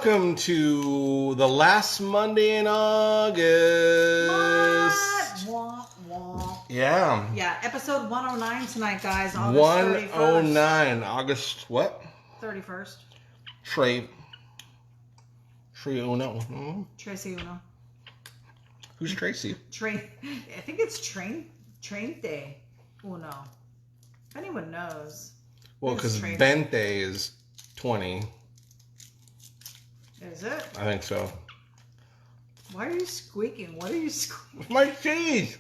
welcome to the last Monday in August. What? Wah. Yeah. Yeah, episode 109 tonight, guys. August 109. August what? 31st. Trey Uno. Mm-hmm. Tracy Uno. Who's Tracy? I think it's Train Day Uno. If anyone knows. Well, because Vente is 20. Is it? I think so. Why are you squeaking? What are you squeaking? My teeth.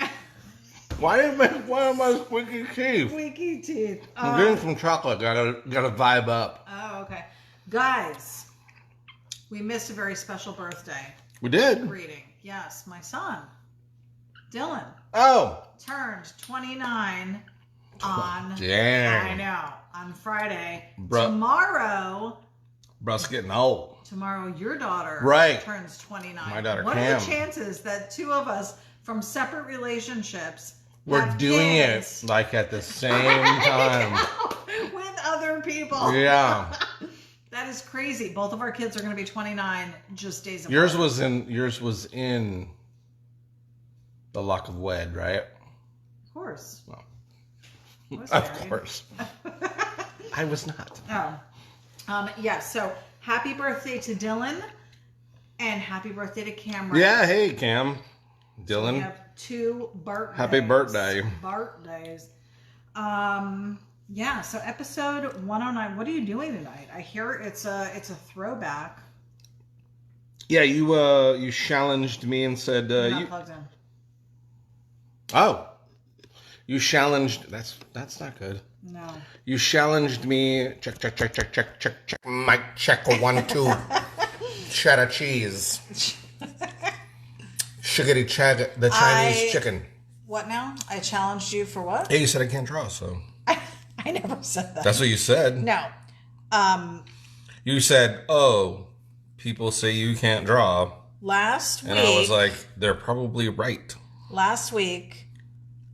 Why am I squeaky teeth? Squeaky teeth. I'm getting some chocolate. Gotta vibe up. Oh, okay. Guys, we missed a very special birthday. We did. Greeting. Yes, my son, Dylan. Oh. Turned 29 on... Dang. I know. On Friday. Bruh. Bruh's getting old. Tomorrow, your daughter turns 29. My daughter, What Cam. are the chances that two of us from separate relationships We're doing kids? it like at the same time. With other people. Yeah. That is crazy. Both of our kids are going to be 29 just days apart. Yours was in the Lock of Wed, right? Of course. Well, Was of married. course. I was not. Oh. Yeah, so happy birthday to Dylan and happy birthday to Cameron. Yeah, hey Cam. So we Dylan. have two birthdays. Happy birthday. Birthdays. Yeah, so episode 109. What are you doing tonight? I hear it's a throwback. Yeah, you challenged me and said You're not plugged in. Oh. You challenged that's not good. No. You challenged me. Check. Mic check 1 2. Cheddar cheese. Shiggity chag, the Chinese chicken. What now? I challenged you for what? Hey, you said I can't draw, so. I never said that. That's what you said. No. You said, oh, people say you can't draw. Last week. And I was like, they're probably right. Last week,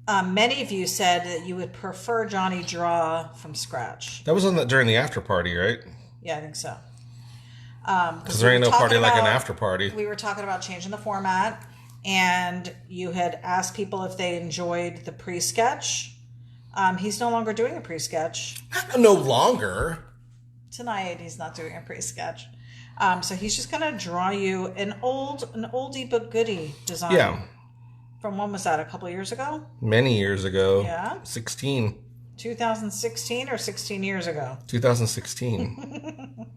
many of you said that you would prefer Johnny draw from scratch. That was during the after party, right? Yeah, I think so. Because there ain't no party like an after party. We were talking about changing the format, and you had asked people if they enjoyed the pre-sketch. He's no longer doing a pre-sketch. No longer. Tonight, he's not doing a pre-sketch. So he's just going to draw you an oldie but goodie design. Yeah. From when was that? A couple years ago? Many years ago. Yeah. 2016 or 16 years ago? 2016.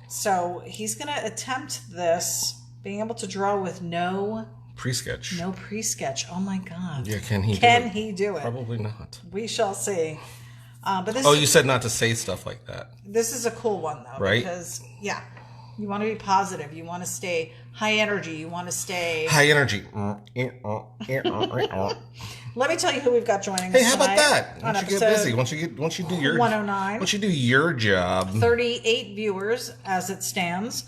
So he's going to attempt this, being able to draw with no pre-sketch. No pre-sketch. Oh my God. Yeah, can he do it? Probably not. We shall see. But this you said not to say stuff like that. This is a cool one though. Right? Because, yeah, you want to be positive. You want to stay high energy. You want to stay... High energy. Let me tell you who we've got joining us Hey, how about that? Once you get busy, once you do your 109. Once you do your job. 38 viewers as it stands.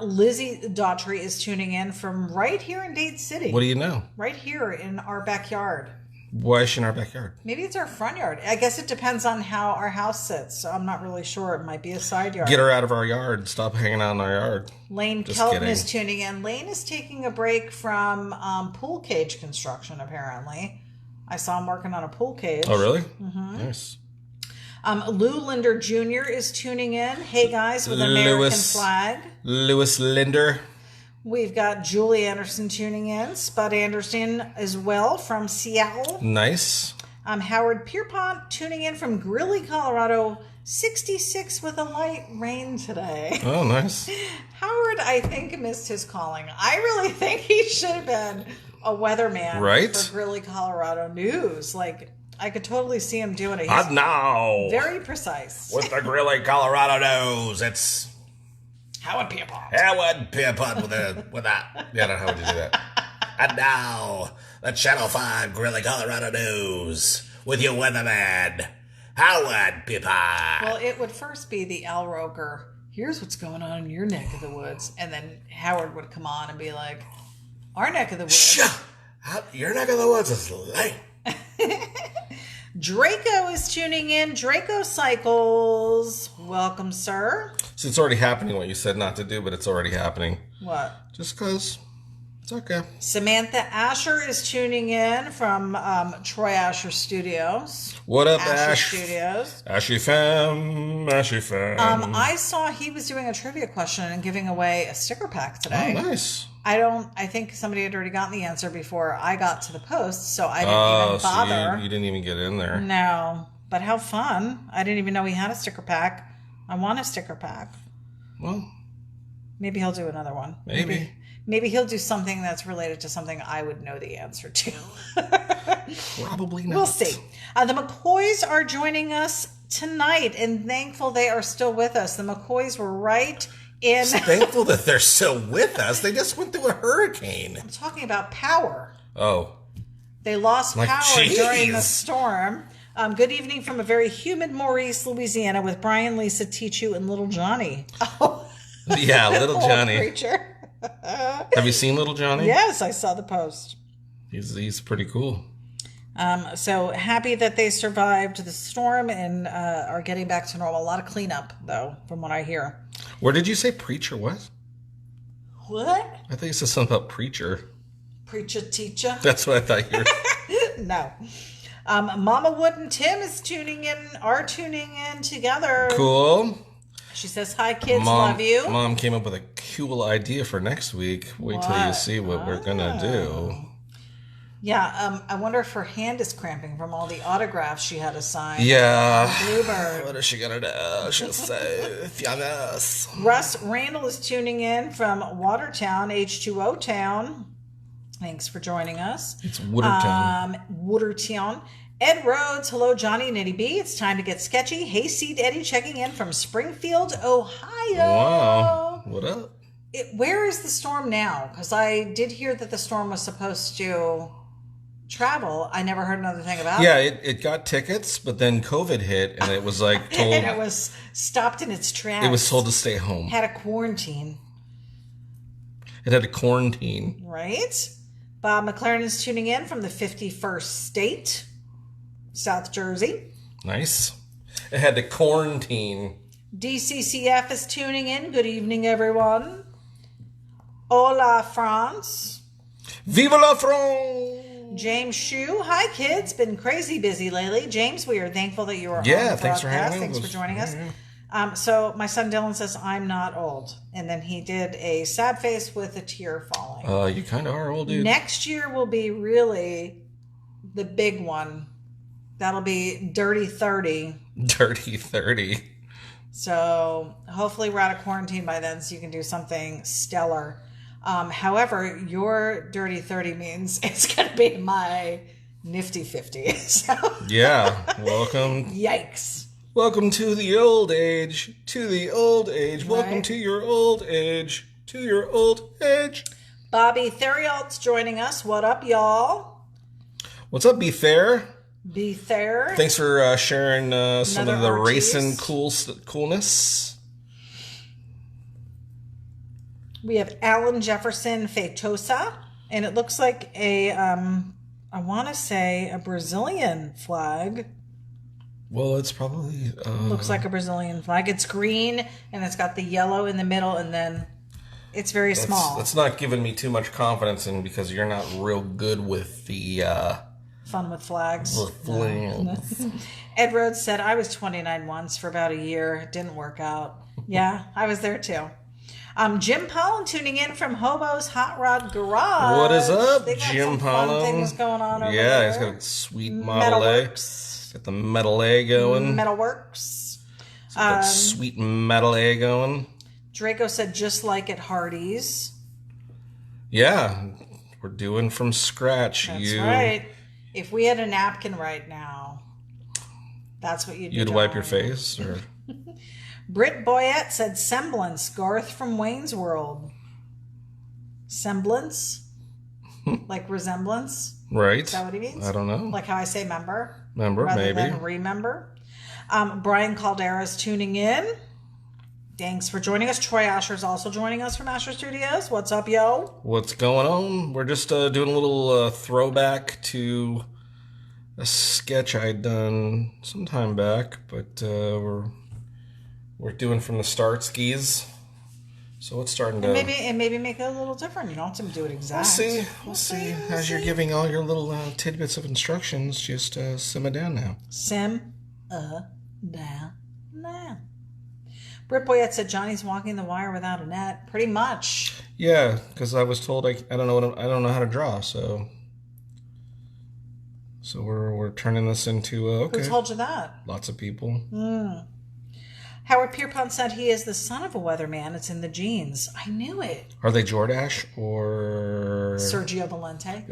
Lizzie Daughtry is tuning in from right here in Dade City. What do you know? Right here in our backyard. Why is she in our backyard? Maybe it's our front yard. I guess it depends on how our house sits. So I'm not really sure. It might be a side yard. Get her out of our yard. Stop hanging out in our yard. Lane Kelton is tuning in. Lane is taking a break from pool cage construction, apparently. I saw him working on a pool cage. Oh, really? Mm-hmm. Nice. Lou Linder Jr. is tuning in. Hey, guys, with an American flag. Lewis Linder. We've got Julie Anderson tuning in. Spud Anderson as well from Seattle. Nice. Howard Pierpont tuning in from Greeley, Colorado. 66 with a light rain today. Oh, nice. Howard, I think, missed his calling. I really think he should have been a weatherman for Greeley, Colorado news. Like, I could totally see him doing it. He's now very precise. With the Greeley, Colorado news, it's Howard Pierpont. Howard Pierpont with that. Yeah, I don't know how would you do that. And now, the Channel 5 Greeley, Colorado news with your weatherman, Howard Pierpont. Well, it would first be the Al Roker. Here's what's going on in your neck of the woods. And then Howard would come on and be like, our neck of the woods. Your neck of the woods is lame. Draco is tuning in. Draco Cycles. Welcome, sir. So it's already happening what you said not to do, but it's already happening. What? Just because. It's okay. Samantha Asher is tuning in from Troy Asher Studios. What up, Asher Ash? Studios. Ashy fam. Ashy fam. I saw he was doing a trivia question and giving away a sticker pack today. Oh, nice. I think somebody had already gotten the answer before I got to the post, so I didn't even bother. So you didn't even get in there. No, but how fun. I didn't even know he had a sticker pack. I want a sticker pack. Well, maybe he'll do another one. Maybe he'll do something that's related to something I would know the answer to. Probably not. We'll see. The McCoys are joining us tonight, and thankful they are still with us. The McCoys were right in... Thankful that they're still with us. They just went through a hurricane. I'm talking about power. Oh. They lost power geez. during the storm. Good evening from a very humid Maurice, Louisiana, with Brian, Lisa, Tichu, and Little Johnny. Oh, yeah, Little Johnny. Creature. Have you seen Little Johnny? Yes, I saw the post. He's pretty cool. So happy that they survived the storm and are getting back to normal. A lot of cleanup, though, from what I hear. Where did you say preacher was? What? I thought you said something about preacher. Preacher, teacher? That's what I thought you were. No. Mama Wood and Tim are tuning in together. Cool. She says, hi, kids, love you. Mom came up with a cool idea for next week. Wait till you see what we're going to do. Yeah, I wonder if her hand is cramping from all the autographs she had to sign. Yeah. Bluebird. What is she going to do? She'll say, Fianas. Russ Randall is tuning in from Watertown, H2O Town. Thanks for joining us. It's Watertown. Watertown. Ed Rhodes, hello, Johnny and Ity-B. It's time to get sketchy. Hayseed Eddie checking in from Springfield, Ohio. Wow. What up? Where is the storm now? Because I did hear that the storm was supposed to travel. I never heard another thing about it. Yeah, it got tickets, but then COVID hit, and it was like told... and it was stopped in its tracks. It was told to stay home. Had a quarantine. It had a quarantine. Right? Bob McLaren is tuning in from the 51st state, South Jersey. Nice. It had to quarantine. DCCF is tuning in. Good evening, everyone. Hola, France. Vive la France! James Shue. Hi, kids. Been crazy busy lately. James, we are thankful that you are on the thanks broadcast. for having Thanks us. for joining us. So my son Dylan says, I'm not old. And then he did a sad face with a tear falling. You kind of are old, dude. Next year will be really the big one. That'll be Dirty 30. Dirty 30. So hopefully we're out of quarantine by then so you can do something stellar. However, your Dirty 30 means it's going to be my nifty 50. So. Yeah. Welcome. Yikes. Welcome to the old age. To the old age. Right. Welcome to your old age. To your old age. Bobby Theriault's joining us. What up, y'all? What's up, Be Fair? Be Fair. Thanks for sharing some of the Another racing artiste. coolness. We have Alan Jefferson Feitosa, and it looks like I want to say a Brazilian flag. Well, it's probably... Looks like a Brazilian flag. It's green, and it's got the yellow in the middle, and then it's very small. That's not giving me too much confidence in because you're not real good with the... Fun with flags. flags. Ed Rhodes said, I was 29 once for about a year. It didn't work out. Yeah, I was there too. Jim Pollen tuning in from Hobo's Hot Rod Garage. What is up, They got Jim some Pollen? fun things going on over there. Yeah, he's got a sweet Model A. Metalworks. Got the Metal A going. Metalworks. Got sweet Metal A going. Draco said, just like at Hardee's. Yeah, we're doing from scratch. That's right. If we had a napkin right now, that's what you'd do. You'd wipe your face? Or... Britt Boyette said semblance. Garth from Wayne's World. Semblance? Like resemblance? Right. Is that what he means? I don't know. Like how I say member? Member, rather maybe. than remember. Brian Caldera is tuning in. Thanks for joining us. Troy Asher is also joining us from Asher Studios. What's up, yo? What's going on? We're just doing a little throwback to a sketch I'd done some time back, but we're doing from the start skis. So it's starting to... And maybe make it a little different. You don't have to do it exact. We'll see. As you're giving all your little tidbits of instructions, just simmer down now. Down now. Britt Boyette said Johnny's walking the wire without a net. Pretty much. Yeah, because I was told I don't know how to draw, so we're turning this into okay. Who told you that? Lots of people. Howard Pierpont said he is the son of a weatherman. It's in the genes. I knew it. Are they Jordache or Sergio Valente?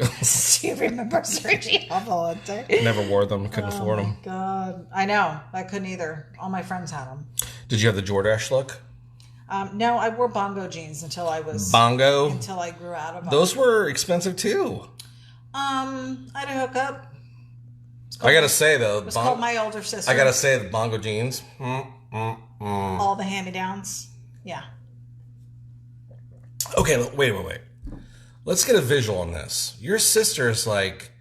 Do you remember Sergio Valente? Never wore them. Couldn't afford them. Oh, God. I know. I couldn't either. All my friends had them. Did you have the Jordache look? No, I wore bongo jeans until I grew out of them. Those were expensive too. I had a hookup. I gotta say though, it was called my older sister. I gotta say the bongo jeans. All the hand-me-downs. Yeah. Okay, wait. Let's get a visual on this. Your sister's like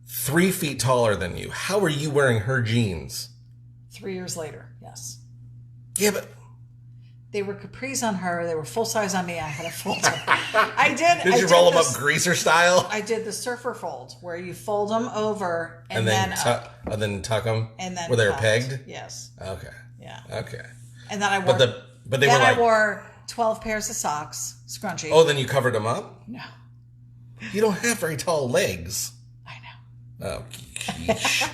3 feet taller than you. How are you wearing her jeans? 3 years later, yes. Yeah, but... They were capris on her. They were full size on me. I had a fold. I did. Did you roll them up greaser style? I did the surfer fold, where you fold them over and then tuck them. And then where they were pegged. Yes. Okay. Yeah. Okay. And then I wore. I wore 12 pairs of socks, scrunchy. Oh, then you covered them up? No. You don't have very tall legs. I know. Oh, quiche.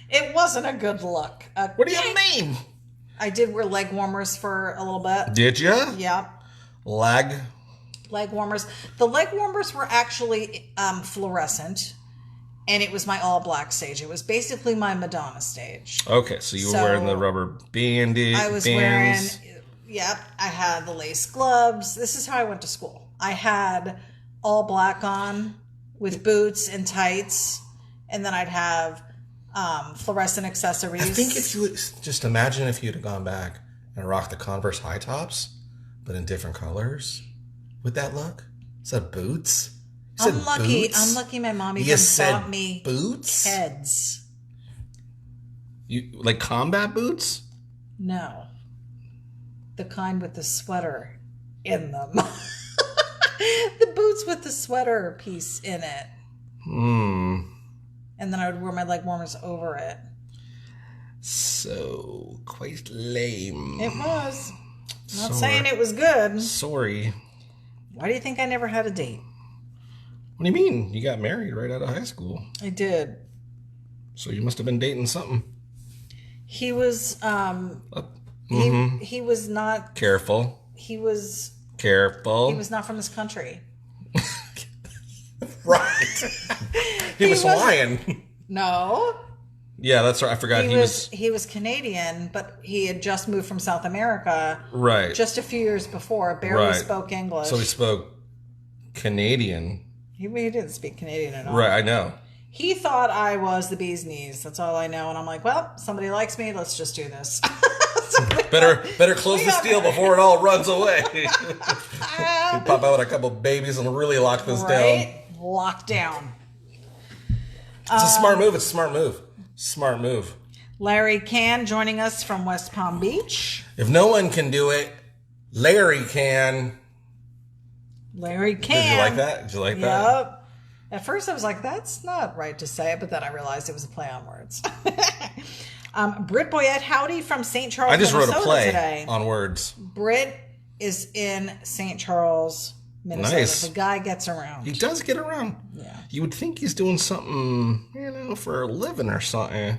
It wasn't a good look. What do you mean? I did wear leg warmers for a little bit. Did you? Yeah. Leg warmers. The leg warmers were actually fluorescent, and it was my all black stage. It was basically my Madonna stage. Okay, so you were wearing the rubber bandy. I was wearing. Yep, I had the lace gloves. This is how I went to school. I had all black on with boots and tights, and then I'd have fluorescent accessories. I think if you just imagine if you'd have gone back and rocked the Converse high tops, but in different colors, would that look? Is that boots? I'm lucky my mom even bought me boots? Keds. You like combat boots? No. The kind with the sweater in them. The boots with the sweater piece in it. And then I would wear my leg warmers over it. So, quite lame. It was. Not saying it was good. Sorry. Why do you think I never had a date? What do you mean? You got married right out of high school. I did. So you must have been dating something. He was, he was not... Careful. He was... Careful. He was not from this country. Right. he was Hawaiian. No. Yeah, that's right. I forgot he was Canadian, but he had just moved from South America. Right. Just a few years before. Barely spoke English. So he spoke Canadian. He didn't speak Canadian at all. Right, I know. He thought I was the bee's knees. That's all I know. And I'm like, well, somebody likes me. Let's just do this. Better close this deal before it all runs away. Pop out a couple babies and really lock this down. Locked down. It's a smart move. It's a smart move. Smart move. Larry Can joining us from West Palm Beach. If no one can do it, Larry can. Larry Can. Did you like that? Did you like that? Yep. At first I was like, that's not right to say it, but then I realized it was a play on words. Britt Boyette, howdy from St. Charles, I just Minnesota wrote a play today. on words. Britt is in St. Charles, Minnesota. Nice. The guy gets around. He does get around. Yeah. You would think he's doing something, for a living or something.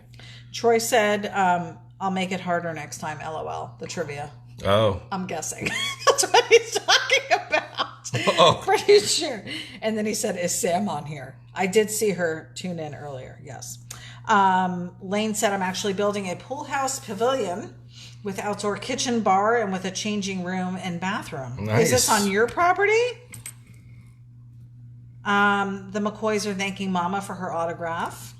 Troy said, I'll make it harder next time, LOL. The trivia. Oh. I'm guessing. That's what he's talking about. Oh. Pretty sure. And then he said, is Sam on here? I did see her tune in earlier. Yes. Lane said, I'm actually building a pool house pavilion with outdoor kitchen bar and with a changing room and bathroom. Nice. Is this on your property? The McCoys are thanking Mama for her autograph.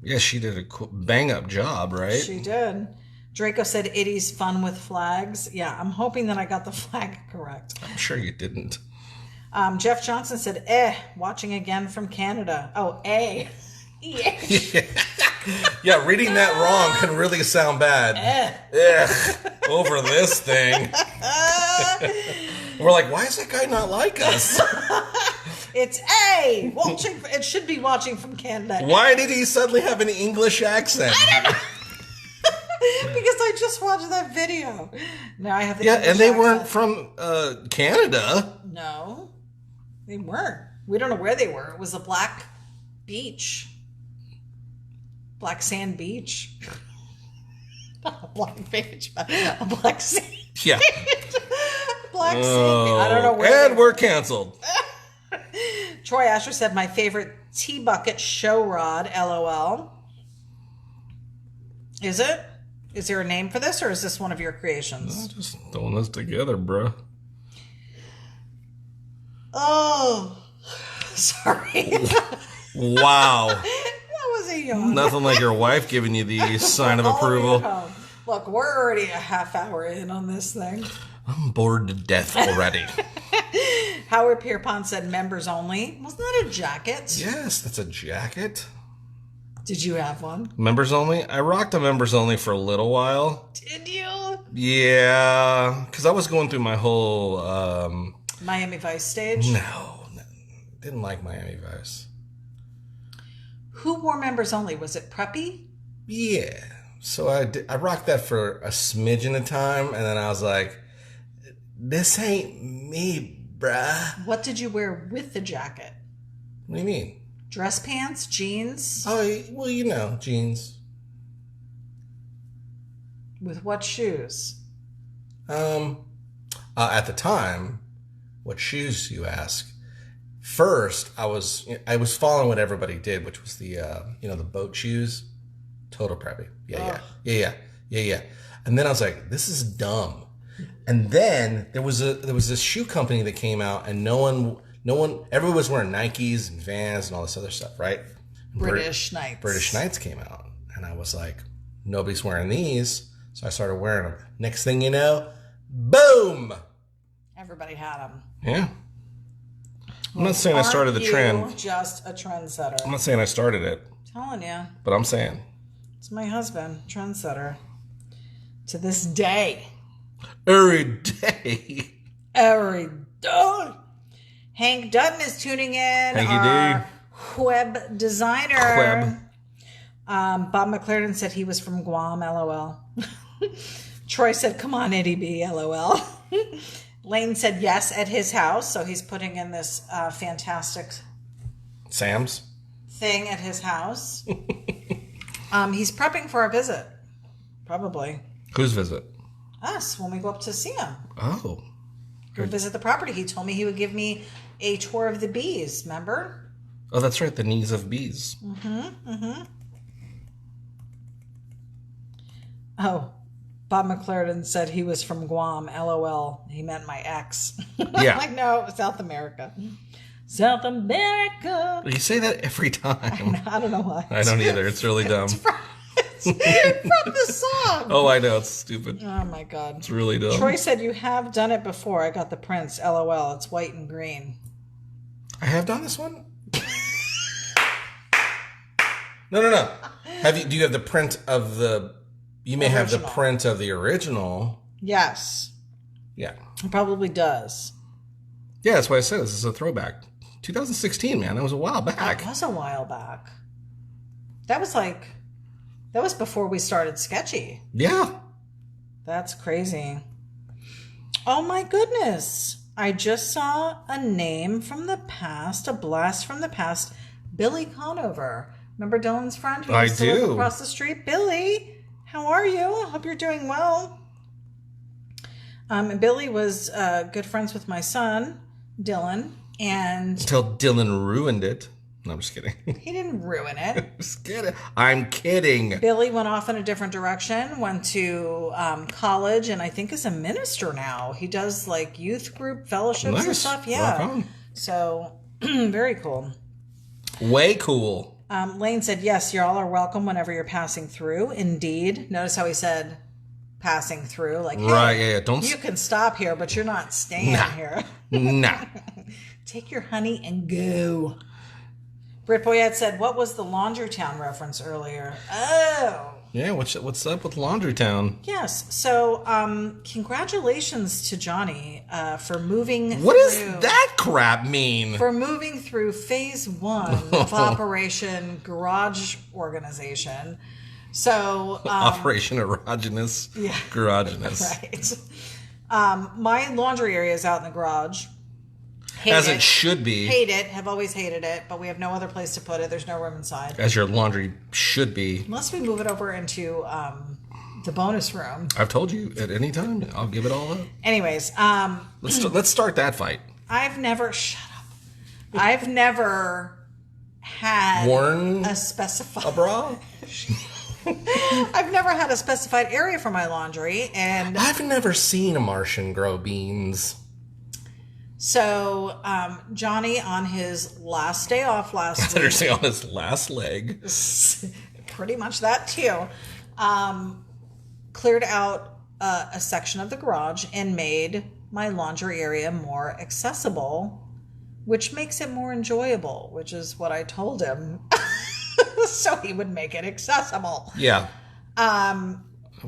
Yeah, she did a bang-up job, right? She did. Draco said Itty's fun with flags. Yeah, I'm hoping that I got the flag correct. I'm sure you didn't. Jeff Johnson said, watching again from Canada. Oh, Yeah, reading that wrong can really sound bad. Ugh, over this thing. We're like, why is that guy not like us? It's A. It should be watching from Canada. Why did he suddenly have an English accent? I don't know. Because I just watched that video. Now I have the English and they accent. weren't from Canada. No, they weren't. We don't know where they were. It was a black beach. Black sand beach. Not a black beach, but a black sand beach. Yeah. Black sand beach. I don't know where. And we're canceled. Troy Asher said, my favorite tea bucket show rod, LOL. Is it? Is there a name for this, or is this one of your creations? Just throwing this together, bro. Oh, sorry. Wow. That was a yawn. Nothing like your wife giving you the sign of All the way approval. home. Look, we're already a half hour in on this thing. I'm bored to death already. Howard Pierpont said members only. Wasn't that a jacket? Yes, that's a jacket. Did you have one? Members only? I rocked a members only for a little while. Did you? Yeah, because I was going through my whole... Miami Vice stage? No, didn't like Miami Vice. Who wore members only? Was it Preppy? Yeah. So I rocked that for a smidgen of time, and then I was like, this ain't me, bruh. What did you wear with the jacket? What do you mean? Dress pants? Jeans? Oh, well, you know, jeans. With what shoes? At the time, what shoes, you ask? First, I was following what everybody did, which was the the boat shoes. Total preppy. Yeah. And then I was like, this is dumb. And then there was this shoe company that came out, and everyone was wearing Nikes and Vans and all this other stuff, right? British Knights. British Knights came out, and I was like, nobody's wearing these, so I started wearing them. Next thing you know, boom! Everybody had them. Yeah. I'm not saying I started the trend. Just a trendsetter. I'm not saying I started it, Telling you, but I'm saying. it's my husband, trendsetter. To this day. Every day. Every day. Hank Dutton is tuning in. Hanky Web designer. Web. Bob McClaren said he was from Guam, LOL. Troy said, come on, Ity-B, LOL. Lane said yes at his house, so he's putting in this fantastic Sam's. thing at his house. He's prepping for our visit, probably. Whose visit? Us, when we go up to see him. Oh. Go visit the property. He told me he would give me a tour of the bees, remember? Oh, that's right. The knees of bees. Oh, Bob McClaren said he was from Guam. LOL. He meant my ex. Yeah. Like, no, South America. South America. You say that every time. I don't know why. I don't either. It's really dumb. It's from the song. Oh, I know. It's stupid. Oh, my God. It's really dumb. Troy said, you have done it before. I got the prints. LOL. It's white and green. I have done this one? No. Do you have the print of the... You may have the print of the original. Yes. Yeah. It probably does. Yeah, that's why I said this is a throwback. 2016, man. That was a while back. That was a while back. That was before we started Sketchy. Yeah. That's crazy. Oh my goodness. I just saw a name from the past, a blast from the past. Billy Conover. Remember Dylan's friend? I used to live do. across the street. Billy, how are you? I hope you're doing well. Billy was good friends with my son, Dylan, and... Until Dylan ruined it. No, I'm just kidding. He didn't ruin it. Just kidding. I'm kidding. Billy went off in a different direction, went to college, and I think is a minister now. He does like youth group fellowships and stuff. Yeah. Rock on. So, very cool. Way cool. Lane said, yes, you all are welcome whenever you're passing through. Indeed. Notice how he said passing through. Like, hey, Right, yeah. Don't... you can stop here, but you're not staying here. Nah. Take your honey and go. Britt Boyette said, what was the Laundry Town reference earlier? Oh. Yeah, what's up with Laundry Town? Yes. So, congratulations to Johnny for moving What does that crap mean? For moving through phase 1 of Operation Garage Organization. So... Operation Erogenous Garagenous. Right. My laundry area is out in the garage. As it should be. Hate it. Have always hated it, but we have no other place to put it. There's no room inside. As your laundry should be. Unless we move it over into the bonus room. I've told you at any time, I'll give it all up. Anyways. Let's start that fight. I've never had Worn a specified... a bra? I've never had a specified area for my laundry, and... I've never seen a Martian grow beans. So, Johnny, on his last day off last week... on his last leg. Pretty much that, too. Cleared out a section of the garage and made my laundry area more accessible, which makes it more enjoyable, which is what I told him. So he would make it accessible. Yeah.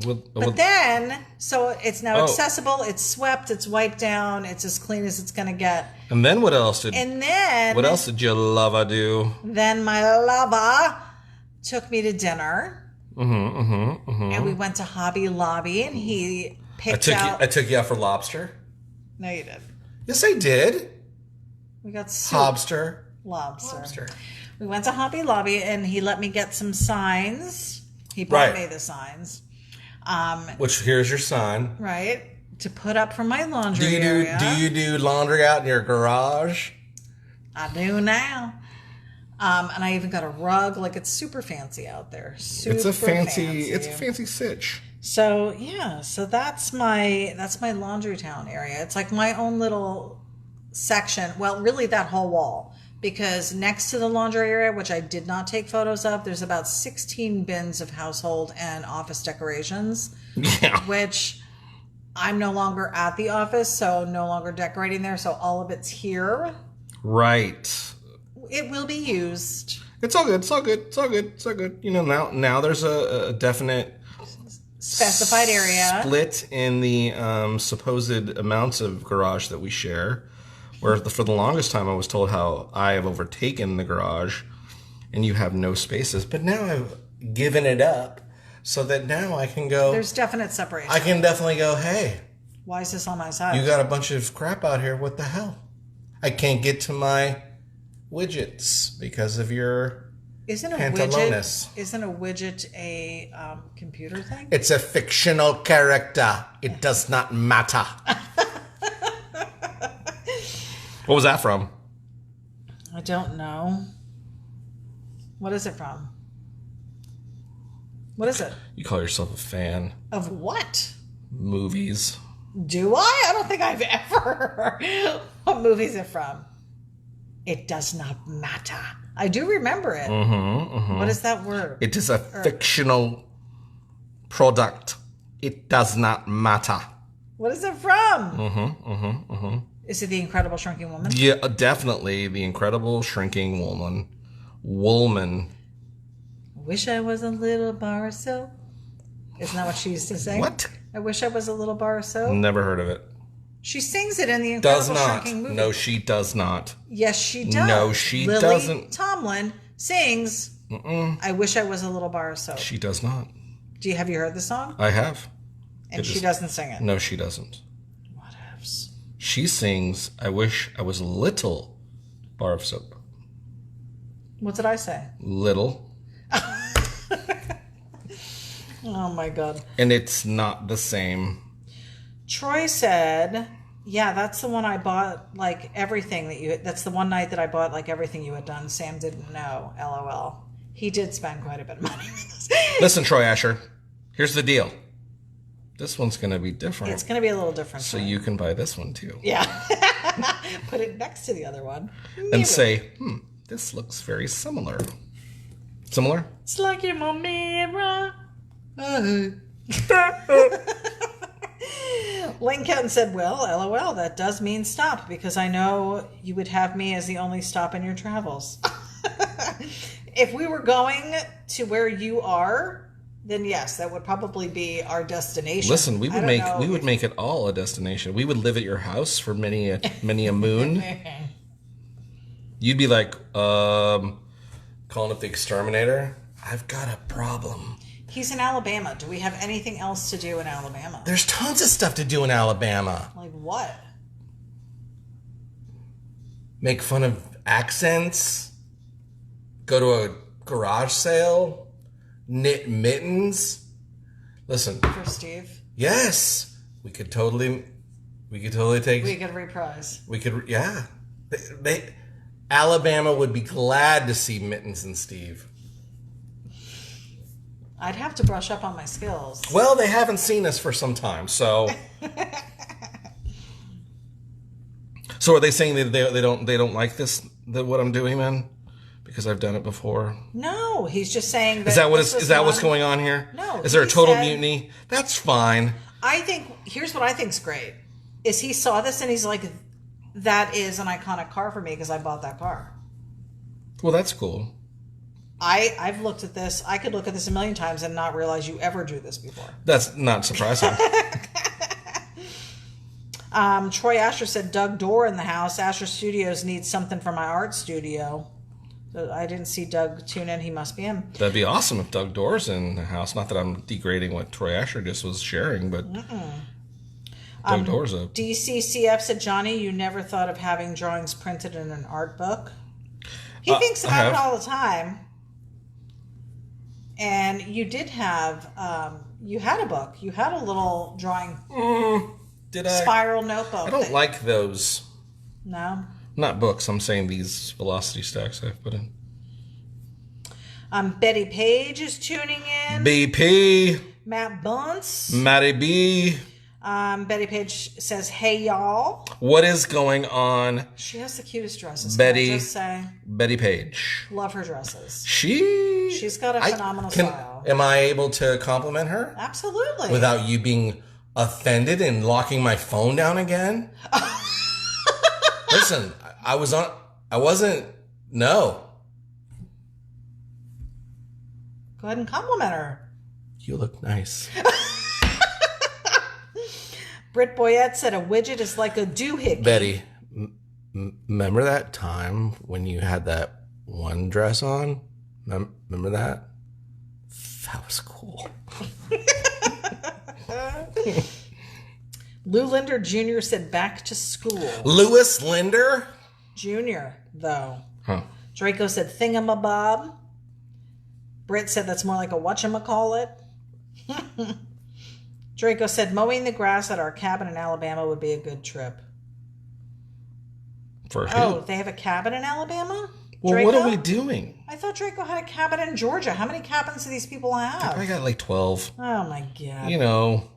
But then, so it's now accessible, it's swept, it's wiped down, it's as clean as it's going to get. And then what else did your lover do? Then my lover took me to dinner. And we went to Hobby Lobby, and he picked out... I took you out for lobster? No, you did. Yes, I did. We got soup. Lobster. We went to Hobby Lobby, and he let me get some signs. He brought me the signs. Which, here's your sign. Right. To put up for my laundry area. Do you do laundry out in your garage? I do now. And I even got a rug. Like, it's super fancy out there. It's a fancy sitch. So, yeah. So that's my Laundry Town area. It's like my own little section. Well, really that whole wall. Because next to the laundry area, which I did not take photos of, there's about 16 bins of household and office decorations. Yeah. Which I'm no longer at the office, so no longer decorating there. So all of it's here. Right. It will be used. It's all good. You know, now there's a definite specified area. Split in the supposed amounts of garage that we share. Where for the longest time I was told how I have overtaken the garage and you have no spaces. But now I've given it up so that now I can go... There's definite separation. I can definitely go, hey... Why is this on my side? You got a bunch of crap out here. What the hell? I can't get to my widgets because of your pantalones. Isn't a widget a computer thing? It's a fictional character. It does not matter. What was that from? I don't know. What is it from? What is it? You call yourself a fan. Of what? Movies. Do I? I don't think I've ever. What movie is it from? It does not matter. I do remember it. What is that word? It is a fictional product. It does not matter. What is it from? Is it The Incredible Shrinking Woman? Yeah, definitely. The Incredible Shrinking Woman. Woolman. Wish I was a little bar of soap. Isn't that what she used to say? What? I wish I was a little bar of soap. Never heard of it. She sings it in The Incredible Shrinking Movie. No, she does not. Yes, she does. No, she Lily doesn't. Tomlin sings, I wish I was a little bar of soap. She does not. Have you heard the song? I have. And she doesn't sing it? No, she doesn't. Whatevs. She sings, I wish I was a little bar of soap. What did I say? Little. Oh my God. And it's not the same. Troy said, yeah, that's the one I bought, like everything that's the one night that I bought like everything you had done. Sam didn't know, LOL. He did spend quite a bit of money with us. Listen, Troy Asher, here's the deal. This one's going to be different. It's going to be a little different. So you can buy this one too. Yeah. Put it next to the other one. And say, this looks very similar. Similar? It's like you're my mirror. Lincoln said, well, LOL, that does mean stop because I know you would have me as the only stop in your travels. If we were going to where you are, then yes, that would probably be our destination. Listen, we would make it all a destination. We would live at your house for many a moon. You'd be like, calling up the exterminator. I've got a problem. He's in Alabama. Do we have anything else to do in Alabama? There's tons of stuff to do in Alabama. Like what? Make fun of accents. Go to a garage sale. Knit mittens. Listen. For Steve? Yes. We could totally take... We could reprise. We could, yeah. Alabama would be glad to see Mittens and Steve. I'd have to brush up on my skills. Well, they haven't seen us for some time, so... So are they saying that they don't like what I'm doing then? Because I've done it before? No, he's just saying that... Is that what's going on here? No. Is there a total mutiny? That's fine. Here's what I think's great. Is he saw this and he's like, that is an iconic car for me because I bought that car. Well, that's cool. I've looked at this. I could look at this a million times and not realize you ever drew this before. That's not surprising. Troy Asher said, Doug Dorr in the house. Asher Studios needs something for my art studio. So I didn't see Doug tune in. He must be in. That'd be awesome if Doug Dorr's in the house. Not that I'm degrading what Troy Asher just was sharing, but Doug Dorr's up. DCCF said, Johnny, you never thought of having drawings printed in an art book? He thinks about it all the time. And you did have, you had a book. You had a little drawing spiral notebook. I don't like those. No? Not books. I'm saying these velocity stacks I've put in. Betty Page is tuning in. BP. Matt Bunce. Matty B. Betty Page says, hey, y'all. What is going on? She has the cutest dresses. Betty. Can I just say? Betty Page. Love her dresses. She's got a phenomenal style. Am I able to compliment her? Absolutely. Without you being offended and locking my phone down again? Listen, no. Go ahead and compliment her. You look nice. Britt Boyette said a widget is like a doohickey. Betty, remember that time when you had that one dress on? Remember that? That was cool. Lou Linder Jr. said back to school. Lewis Linder? Jr., though. Huh. Draco said thingamabob. Britt said that's more like a whatchamacallit. Draco said mowing the grass at our cabin in Alabama would be a good trip. For who? Oh, they have a cabin in Alabama? Well, Draco? what are we doing? I thought Draco had a cabin in Georgia. How many cabins do these people have? I got like 12. Oh, my God. You know.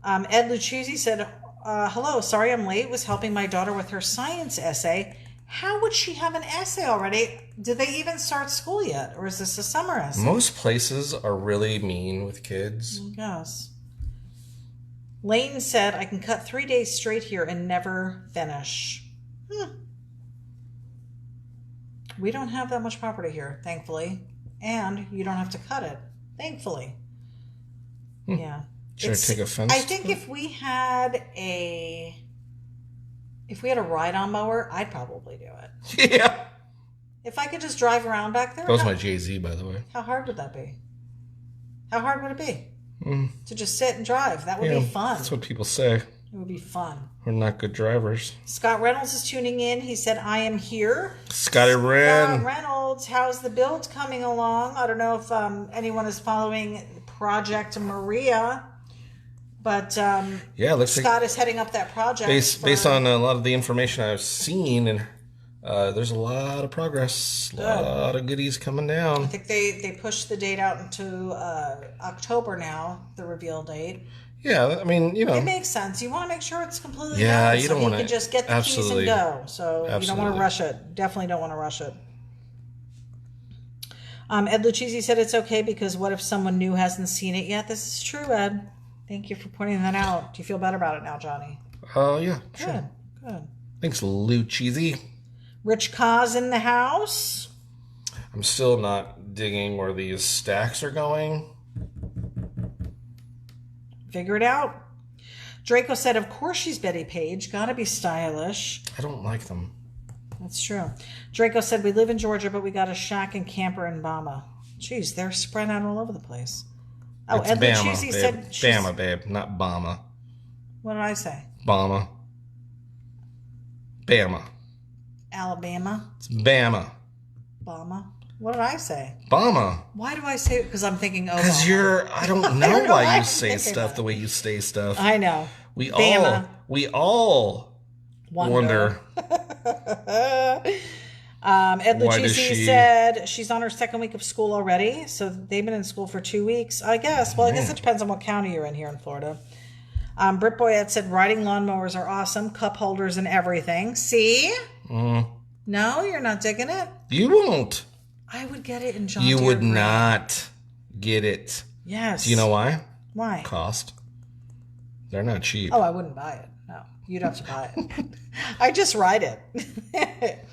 Ed Lucchese said, hello, sorry I'm late. Was helping my daughter with her science essay. How would she have an essay already? Did they even start school yet? Or is this a summer essay? Most places are really mean with kids. Yes. Layton said, I can cut 3 days straight here and never finish. We don't have that much property here, thankfully. And you don't have to cut it, thankfully. Yeah. Should I take offense? I think if we had a ride-on mower, I'd probably do it. Yeah. If I could just drive around back there. That was my Jay-Z, by the way. How hard would that be? How hard would it be? To just sit and drive. That would be fun. That's what people say. It would be fun. We're not good drivers. Scott Reynolds is tuning in. He said, I am here. Scott Reynolds, how's the build coming along? I don't know if anyone is following Project Maria, but looks Scott is heading up that project. Based on a lot of the information I've seen, and there's a lot of progress, a lot of goodies coming down. I think they pushed the date out into October now, the reveal date. Yeah, I mean, it makes sense. You want to make sure it's completely you don't want to. You can just get the keys and go. So you don't want to rush it. Definitely don't want to rush it. Ed Lucchese said it's okay because what if someone new hasn't seen it yet? This is true, Ed. Thank you for pointing that out. Do you feel better about it now, Johnny? Yeah, sure. Good. Thanks, Lucchese. Rich Kaz in the house. I'm still not digging where these stacks are going. Figure it out. Draco said, of course she's Betty Page. Gotta be stylish. I don't like them. That's true. Draco said, we live in Georgia, but we got a shack and camper in Bama. Jeez, they're spread out all over the place. Oh, It's Ed Bama, Lucchese babe. said... Bama, babe, not Bama. What did I say? Bama. Bama. Alabama? It's Bama. Bama? What did I say? Bama. Why do I say it? Because I'm thinking, oh, Because I don't know don't know why why you I'm say thinking stuff that. the way you say stuff. I know. We Bama. all wonder. Ed Why does Lucchese she- said she's on her second week of school already, so they've been in school for 2 weeks, I guess. Well, I guess it depends on what county you're in here in Florida. Britt Boyette said riding lawnmowers are awesome, cup holders and everything. See? No, you're not digging it? You won't. I would get it in John You Deere would green. not get it. Yes. Do you know why? Why? Cost. They're not cheap. Oh, I wouldn't buy it. No, you'd have to buy it. I just ride it.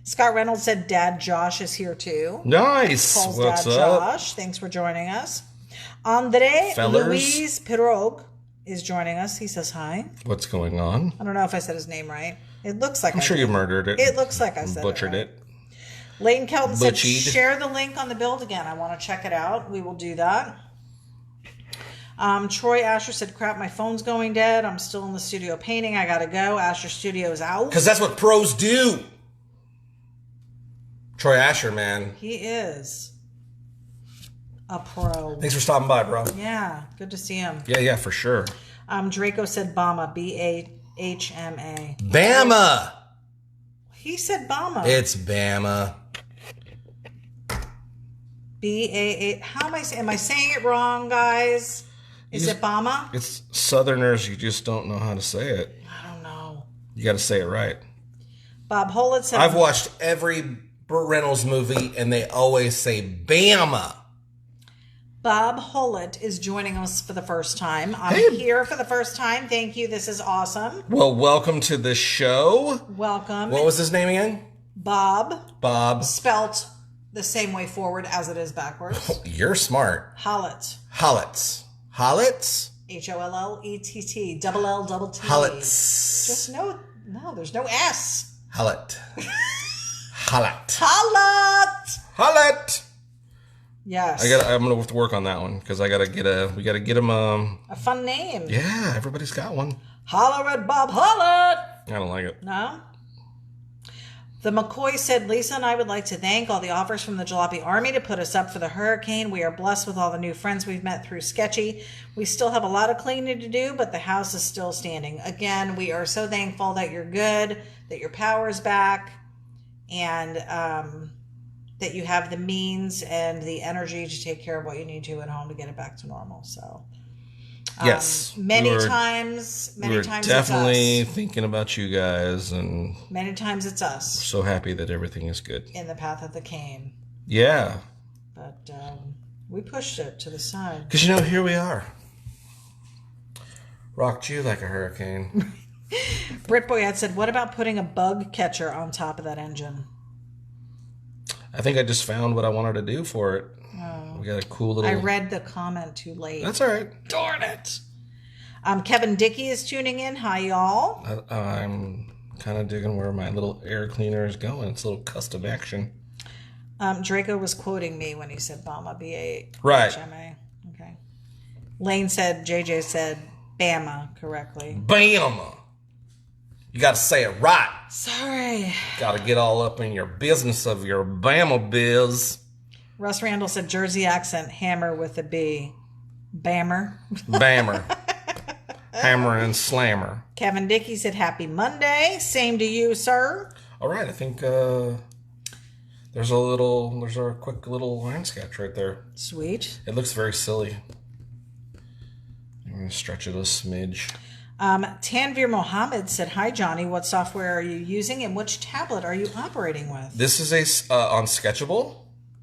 Scott Reynolds said Dad Josh is here too. Nice. Paul's What's Dad up? Josh. Thanks for joining us. Andre Fellers. Luis Pirog is joining us. He says hi. What's going on? I don't know if I said his name right. It looks like I'm sure you murdered it. It looks like I said Butchered it. Right. it. Leighton Kelton said Butchied. share the link on the build again. I want to check it out. We will do that. Troy Asher said, crap, my phone's going dead. I'm still in the studio painting. I gotta go. Asher Studio's out. Because that's what pros do. Troy Asher, man. He is a pro. Thanks for stopping by, bro. Yeah, good to see him. Yeah, for sure. Draco said Bama, B-A-H-M-A. Bama. He said Bama. It's Bama. B-A-A. How am I saying it wrong, guys? Is it Bama? It's Southerners. You just don't know how to say it. I don't know. You got to say it right. Bob Hollett said... I've watched every Burt Reynolds movie, and they always say Bama. Bob Hollett is joining us for the first time. I'm Hey. here for the first time. Thank you. This is awesome. Well, welcome to the show. Welcome. What was his name again? Bob, Bob. spelt the same way forward as it is backwards. You're smart. Hollett. Hollets. Hollets? Hollett. Double L, double T. Hollets. Just no, there's no S. Hollet. Hollet. Hollett. Hollet. Yes. I'm gonna have to work on that one because we gotta get him. A fun name. Yeah, everybody's got one. Holler at Bob Hollett. I don't like it. No? The McCoy said, Lisa and I would like to thank all the offers from the Jalopy Army to put us up for the hurricane. We are blessed with all the new friends we've met through Sketchy. We still have a lot of cleaning to do, but the house is still standing. Again, we are so thankful that you're good, that your power's back, and that you have the means and the energy to take care of what you need to at home to get it back to normal. So, Yes. many We're times definitely it's us. thinking about you guys, and Many times it's us so happy that everything is good. in the path of the cane. Yeah, But we pushed it to the side. because here we are. Rocked you like a hurricane. Britt Boyette said, what about putting a bug catcher on top of that engine? I think I just found what I wanted to do for it. Oh. We got a cool little. I read the comment too late. That's all right. Darn it. Kevin Dickey is tuning in. Hi, y'all. I'm kind of digging where my little air cleaner is going. It's a little custom action. Draco was quoting me when he said Bama, B-A-H-M-A. Right. Okay. Lane said, JJ said Bama correctly. Bama. You got to say it right. Sorry. Got to get all up in your business of your Bama biz. Russ Randall said Jersey accent, hammer with a B. Bammer. Bammer. Hammer and slammer. Kevin Dickey said happy Monday. Same to you, sir. All right, I think there's a quick little line sketch right there. Sweet. It looks very silly. I'm going to stretch it a smidge. Tanvir Mohammed said, hi, Johnny. What software are you using and which tablet are you operating with? This is on Sketchable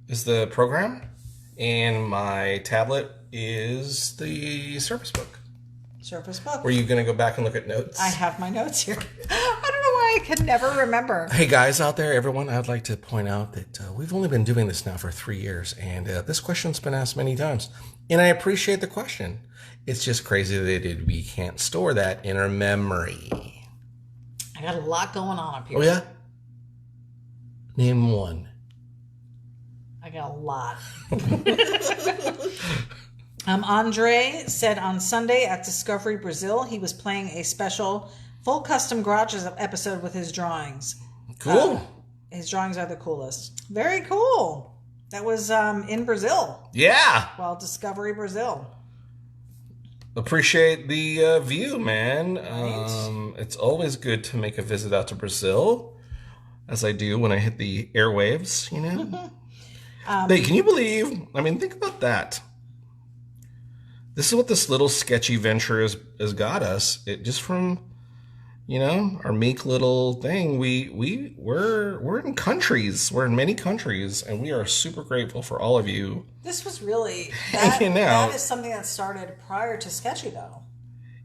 is the program, and my tablet is the Surface Book. Surface Book. Were you going to go back and look at notes? I have my notes here. I don't know why I can never remember. Hey guys out there, everyone, I'd like to point out that we've only been doing this now for 3 years, and this question's been asked many times. And I appreciate the question. It's just crazy that we can't store that in our memory. I got a lot going on up here. Oh, yeah? Name one. I got a lot. Andre said on Sunday at Discovery Brazil, he was playing a special full custom garages episode with his drawings. Cool. His drawings are the coolest. Very cool. That was in Brazil. Yeah. Well, Discovery Brazil. Appreciate the view, man. Right. It's always good to make a visit out to Brazil, as I do when I hit the airwaves, you know? Hey, can you believe? I mean, think about that. This is what this little sketchy venture has got us. It just from, you know, our meek little thing. We're in countries. We're in many countries, and we are super grateful for all of you. This was really Hanging out. that is something that started prior to Sketchy, though.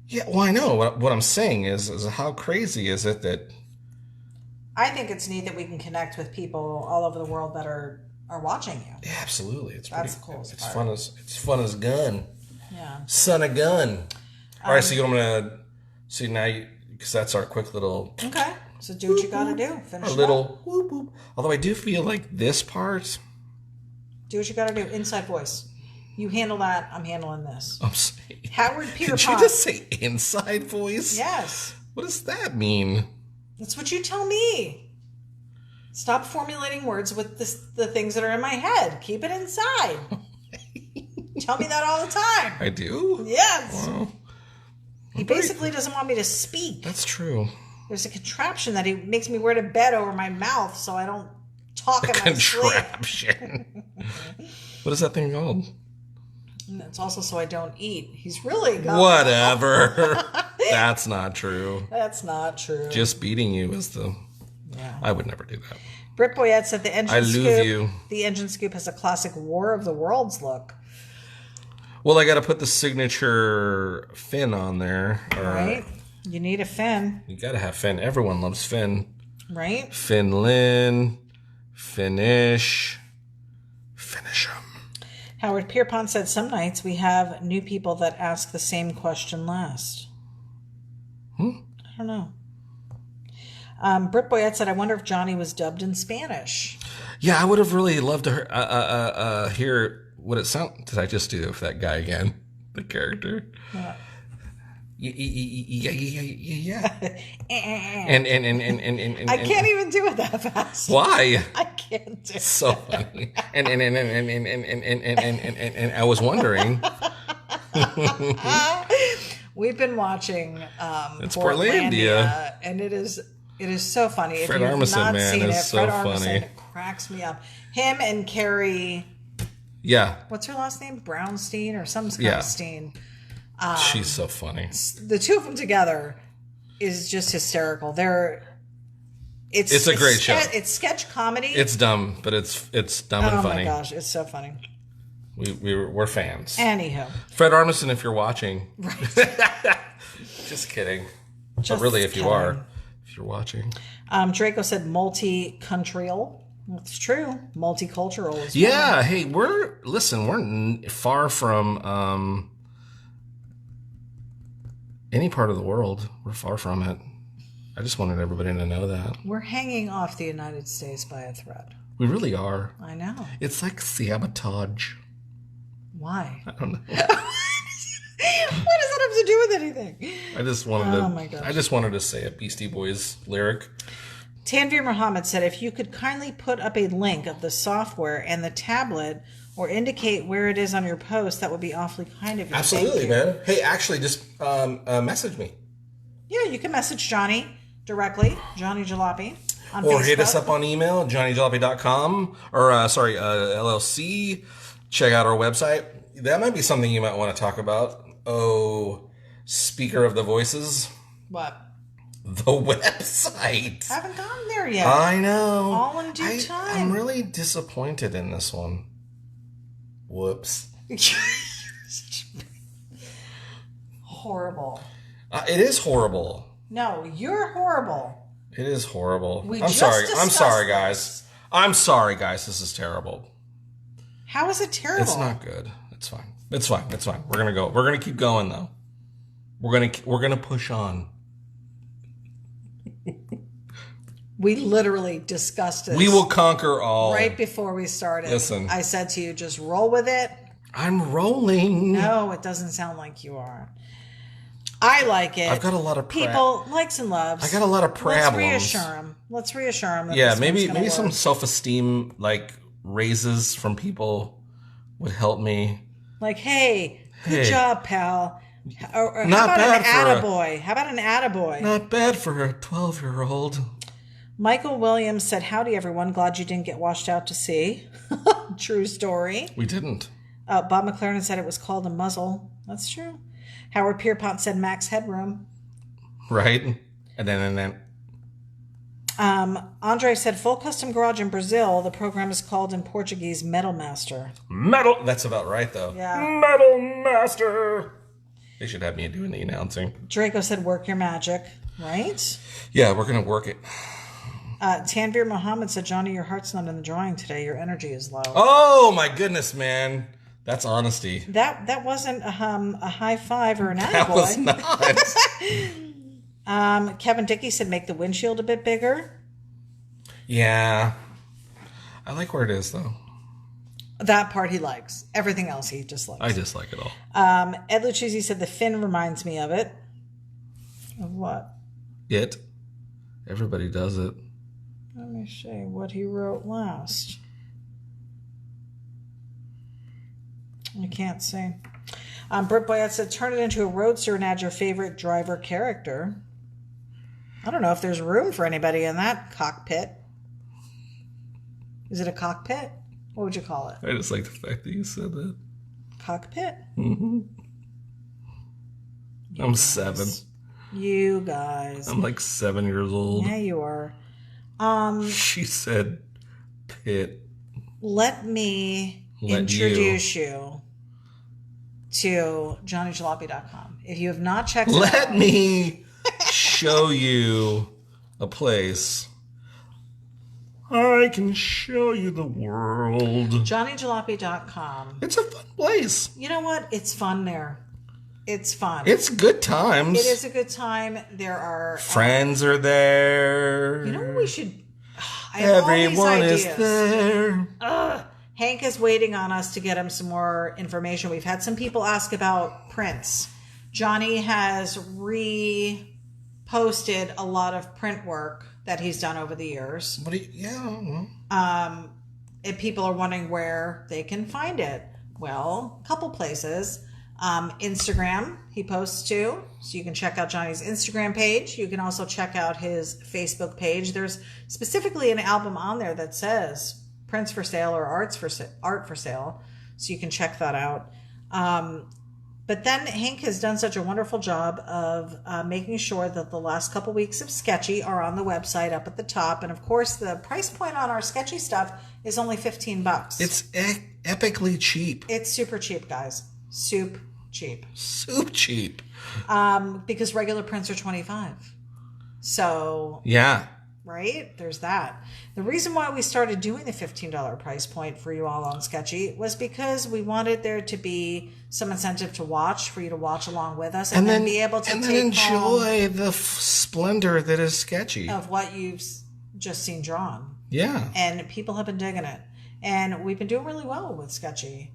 Yeah, well, I know. What I'm saying is how crazy is it that I think it's neat that we can connect with people all over the world that are watching you. Yeah, absolutely. That's the coolest It's part. it's fun as gun. Yeah. Son of gun. All right, so I'm gonna see now because that's our quick little Okay. So do what you got to do. Finish our it little up. whoop whoop. Although I do feel like this part. Do what you got to do. Inside voice. You handle that. I'm handling this. I'm saying. Howard Did you Pierpont. just say inside voice? Yes. What does that mean? That's what you tell me. Stop formulating words with the things that are in my head. Keep it inside. Tell me that all the time. I do? Yes. Well, He basically doesn't want me to speak. that's true. There's a contraption that he makes me wear to bed over my mouth so I don't talk in my sleep. Contraption. What is that thing called? And it's also so I don't eat. He's really got Whatever. That's not true. That's not true. Just beating you is the. Yeah. I would never do that. Britt Boyette said the engine I lose scoop. you. The engine scoop has a classic War of the Worlds look. Well, I got to put the signature fin on there. Right? You need a fin. You got to have fin. Everyone loves fin. Right? Finlin. Finish. Finish them. Howard Pierpont said some nights we have new people that ask the same question last. I don't know. Britt Boyette said, I wonder if Johnny was dubbed in Spanish. Yeah, I would have really loved to hear what it sound. Did I just do for that guy again? The character. Yeah. Yeah. And I can't even do it that fast. why? I can't do it. So funny. And I was wondering. We've been watching It's Portlandia, and it is so funny. Fred if you've Armisen, not man, seen is it, so Fred funny. Armisen cracks me up. Him and Carrie, Yeah, what's her last name? Brownstein or some kind Yeah. of Steen. she's so funny. The two of them together is just hysterical. It's a great show. It's sketch comedy. It's dumb, but it's dumb and oh funny. my gosh, it's so funny. We're fans. Anywho, Fred Armisen, if you're watching. Just kidding. Just but really, if kidding. if you're watching. Draco said multicultural. It's true. Multicultural is Yeah, hey, we're far from any part of the world. We're far from it. I just wanted everybody to know that. We're hanging off the United States by a thread. We really are. I know. It's like sabotage. Why? I don't know. What does that have to do with anything? I just wanted to. Oh my gosh. I just wanted to say a Beastie Boys lyric. Tanvir Muhammad said, if you could kindly put up a link of the software and the tablet or indicate where it is on your post, that would be awfully kind of you. Absolutely, Thank you. man. Hey, actually, just message me. Yeah, you can message Johnny directly, Johnny Jalopy, on Or Facebook. hit us up on email, johnnyjalopy.com, or LLC. Check out our website. That might be something you might want to talk about. Oh, speaker of the voices, What? the website. Haven't gotten there yet. I know. All in due I'm time. really disappointed in this one. Whoops. Horrible. It is horrible. No, you're horrible. It is horrible. We I'm just sorry. I'm discussed sorry, this. guys. I'm sorry, guys. This is terrible. How is it terrible? It's not good. It's fine. It's fine. It's fine. We're gonna go. We're gonna keep going though. We're gonna push on. We literally discussed this. We will conquer all. Right before we started. Listen. I said to you, just roll with it. I'm rolling. No, it doesn't sound like you are. I like it. I've got a lot of people likes and loves. I got a lot of problems. Let's reassure him. That Yeah, this one's gonna maybe work. some self-esteem like raises from people would help me. Like, hey, good Hey. job, pal. Or Not how about bad an for attaboy? How about an attaboy? Not bad for a 12-year-old. Michael Williams said, howdy, everyone. Glad you didn't get washed out to sea. True story. We didn't. Bob McLaren said it was called a muzzle. That's true. Howard Pierpont said max headroom. Right? And then. Andre said full custom garage in Brazil. The program is called in Portuguese Metal Master. Metal. That's about right, though. Yeah. Metal Master. They should have me doing the announcing. Draco said work your magic. Right? Yeah, we're going to work it. Tanvir Muhammad said, Johnny, your heart's not in the drawing today. Your energy is low. Oh, my goodness, man. That's honesty. That wasn't a high five or an That was attaboy. not. Kevin Dickey said make the windshield a bit bigger. Yeah. I like where it is, though. That part he likes. Everything else he dislikes. I dislike it all. Ed Lucchese said the fin reminds me of it. Of what? It. Everybody does it. Let me see what he wrote last. I can't see. Britt Boyette said, turn it into a roadster and add your favorite driver character. I don't know if there's room for anybody in that cockpit. Is it a cockpit? What would you call it? I just like the fact that you said that. Cockpit? Mm-hmm. I'm 7. You guys. I'm like 7 years old. Yeah, you are. She said pit. Let me introduce you to johnnyjalopy.com. If you have not checked it out. Let me show you a place. I can show you the world. johnnyjalopy.com. It's a fun place. You know what? It's fun there. It's fun. It's good times. It is a good time. There are Friends are there. you know what we should I have Everyone all is these ideas. there. Hank is waiting on us to get him some more information. We've had some people ask about prints. Johnny has reposted a lot of print work that he's done over the years. What do you, yeah. And people are wondering where they can find it. Well, a couple places. Instagram, he posts to, so you can check out Johnny's Instagram page. You can also check out his Facebook page. There's specifically an album on there that says prints for sale or art for sale, so you can check that out. But then Hank has done such a wonderful job of making sure that the last couple weeks of Sketchy are on the website up at the top. And of course, the price point on our Sketchy stuff is only $15. It's epically cheap. It's super cheap, guys. Soup cheap. Soup cheap. Because regular prints are $25. So, Yeah. right? There's that. The reason why we started doing the $15 price point for you all on Sketchy was because we wanted there to be some incentive to watch, for you to watch along with us, and then be able to and take then home enjoy the splendor that is Sketchy. of what you've just seen drawn. Yeah. And people have been digging it. And we've been doing really well with Sketchy.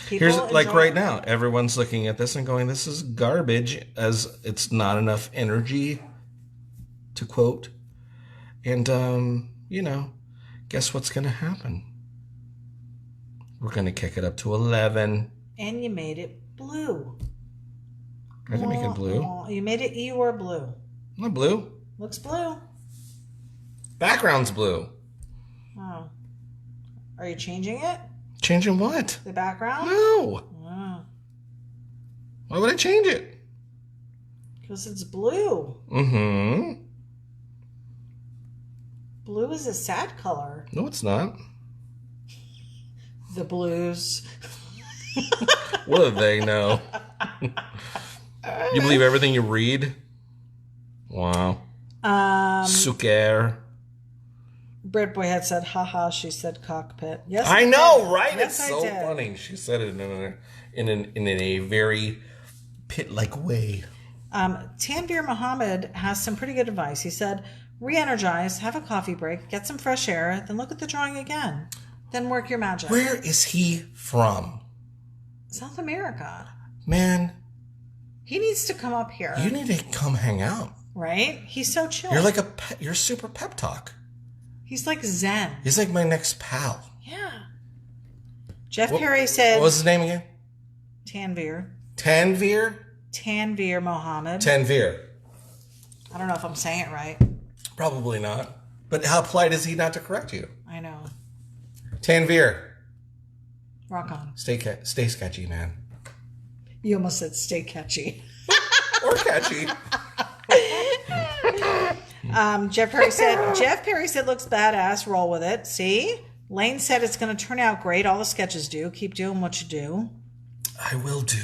Here's like enjoy right it. now, everyone's looking at this and going, "This is garbage," as it's not enough energy, to quote. And guess what's going to happen? We're going to kick it up to 11. And you made it blue. I didn't make it blue. Aw, you made it Eeyore blue. Not blue. Looks blue. Background's blue. Oh. Are you changing it? Changing what? The background? No. Oh. Why would I change it? Because it's blue. Mm-hmm. Blue is a sad color. No, it's not. The blues. What do they know? You believe everything you read? Wow. Suker. Brit Boy had said, haha, she said cockpit. Yes, I did. know, right? Yes, It's so funny. She said it in a very pit-like way. Tanvir Muhammad has some pretty good advice. He said, re-energize, have a coffee break, get some fresh air, then look at the drawing again. Then work your magic. Where is he from? South America. Man. He needs to come up here. You need to come hang out. Right? He's so chill. You're like you're super pep talk. He's like Zen. He's like my next pal. Yeah. Jeff Perry said... What was his name again? Tanvir. Tanvir? Tanvir Mohammed. Tanvir. I don't know if I'm saying it right. Probably not. But how polite is he not to correct you? I know. Tanvir. Rock on. Stay sketchy, man. You almost said stay catchy. Or catchy. Jeff Perry said looks badass. Roll with it. See? Lane said it's going to turn out great. All the sketches do. Keep doing what you do. I will do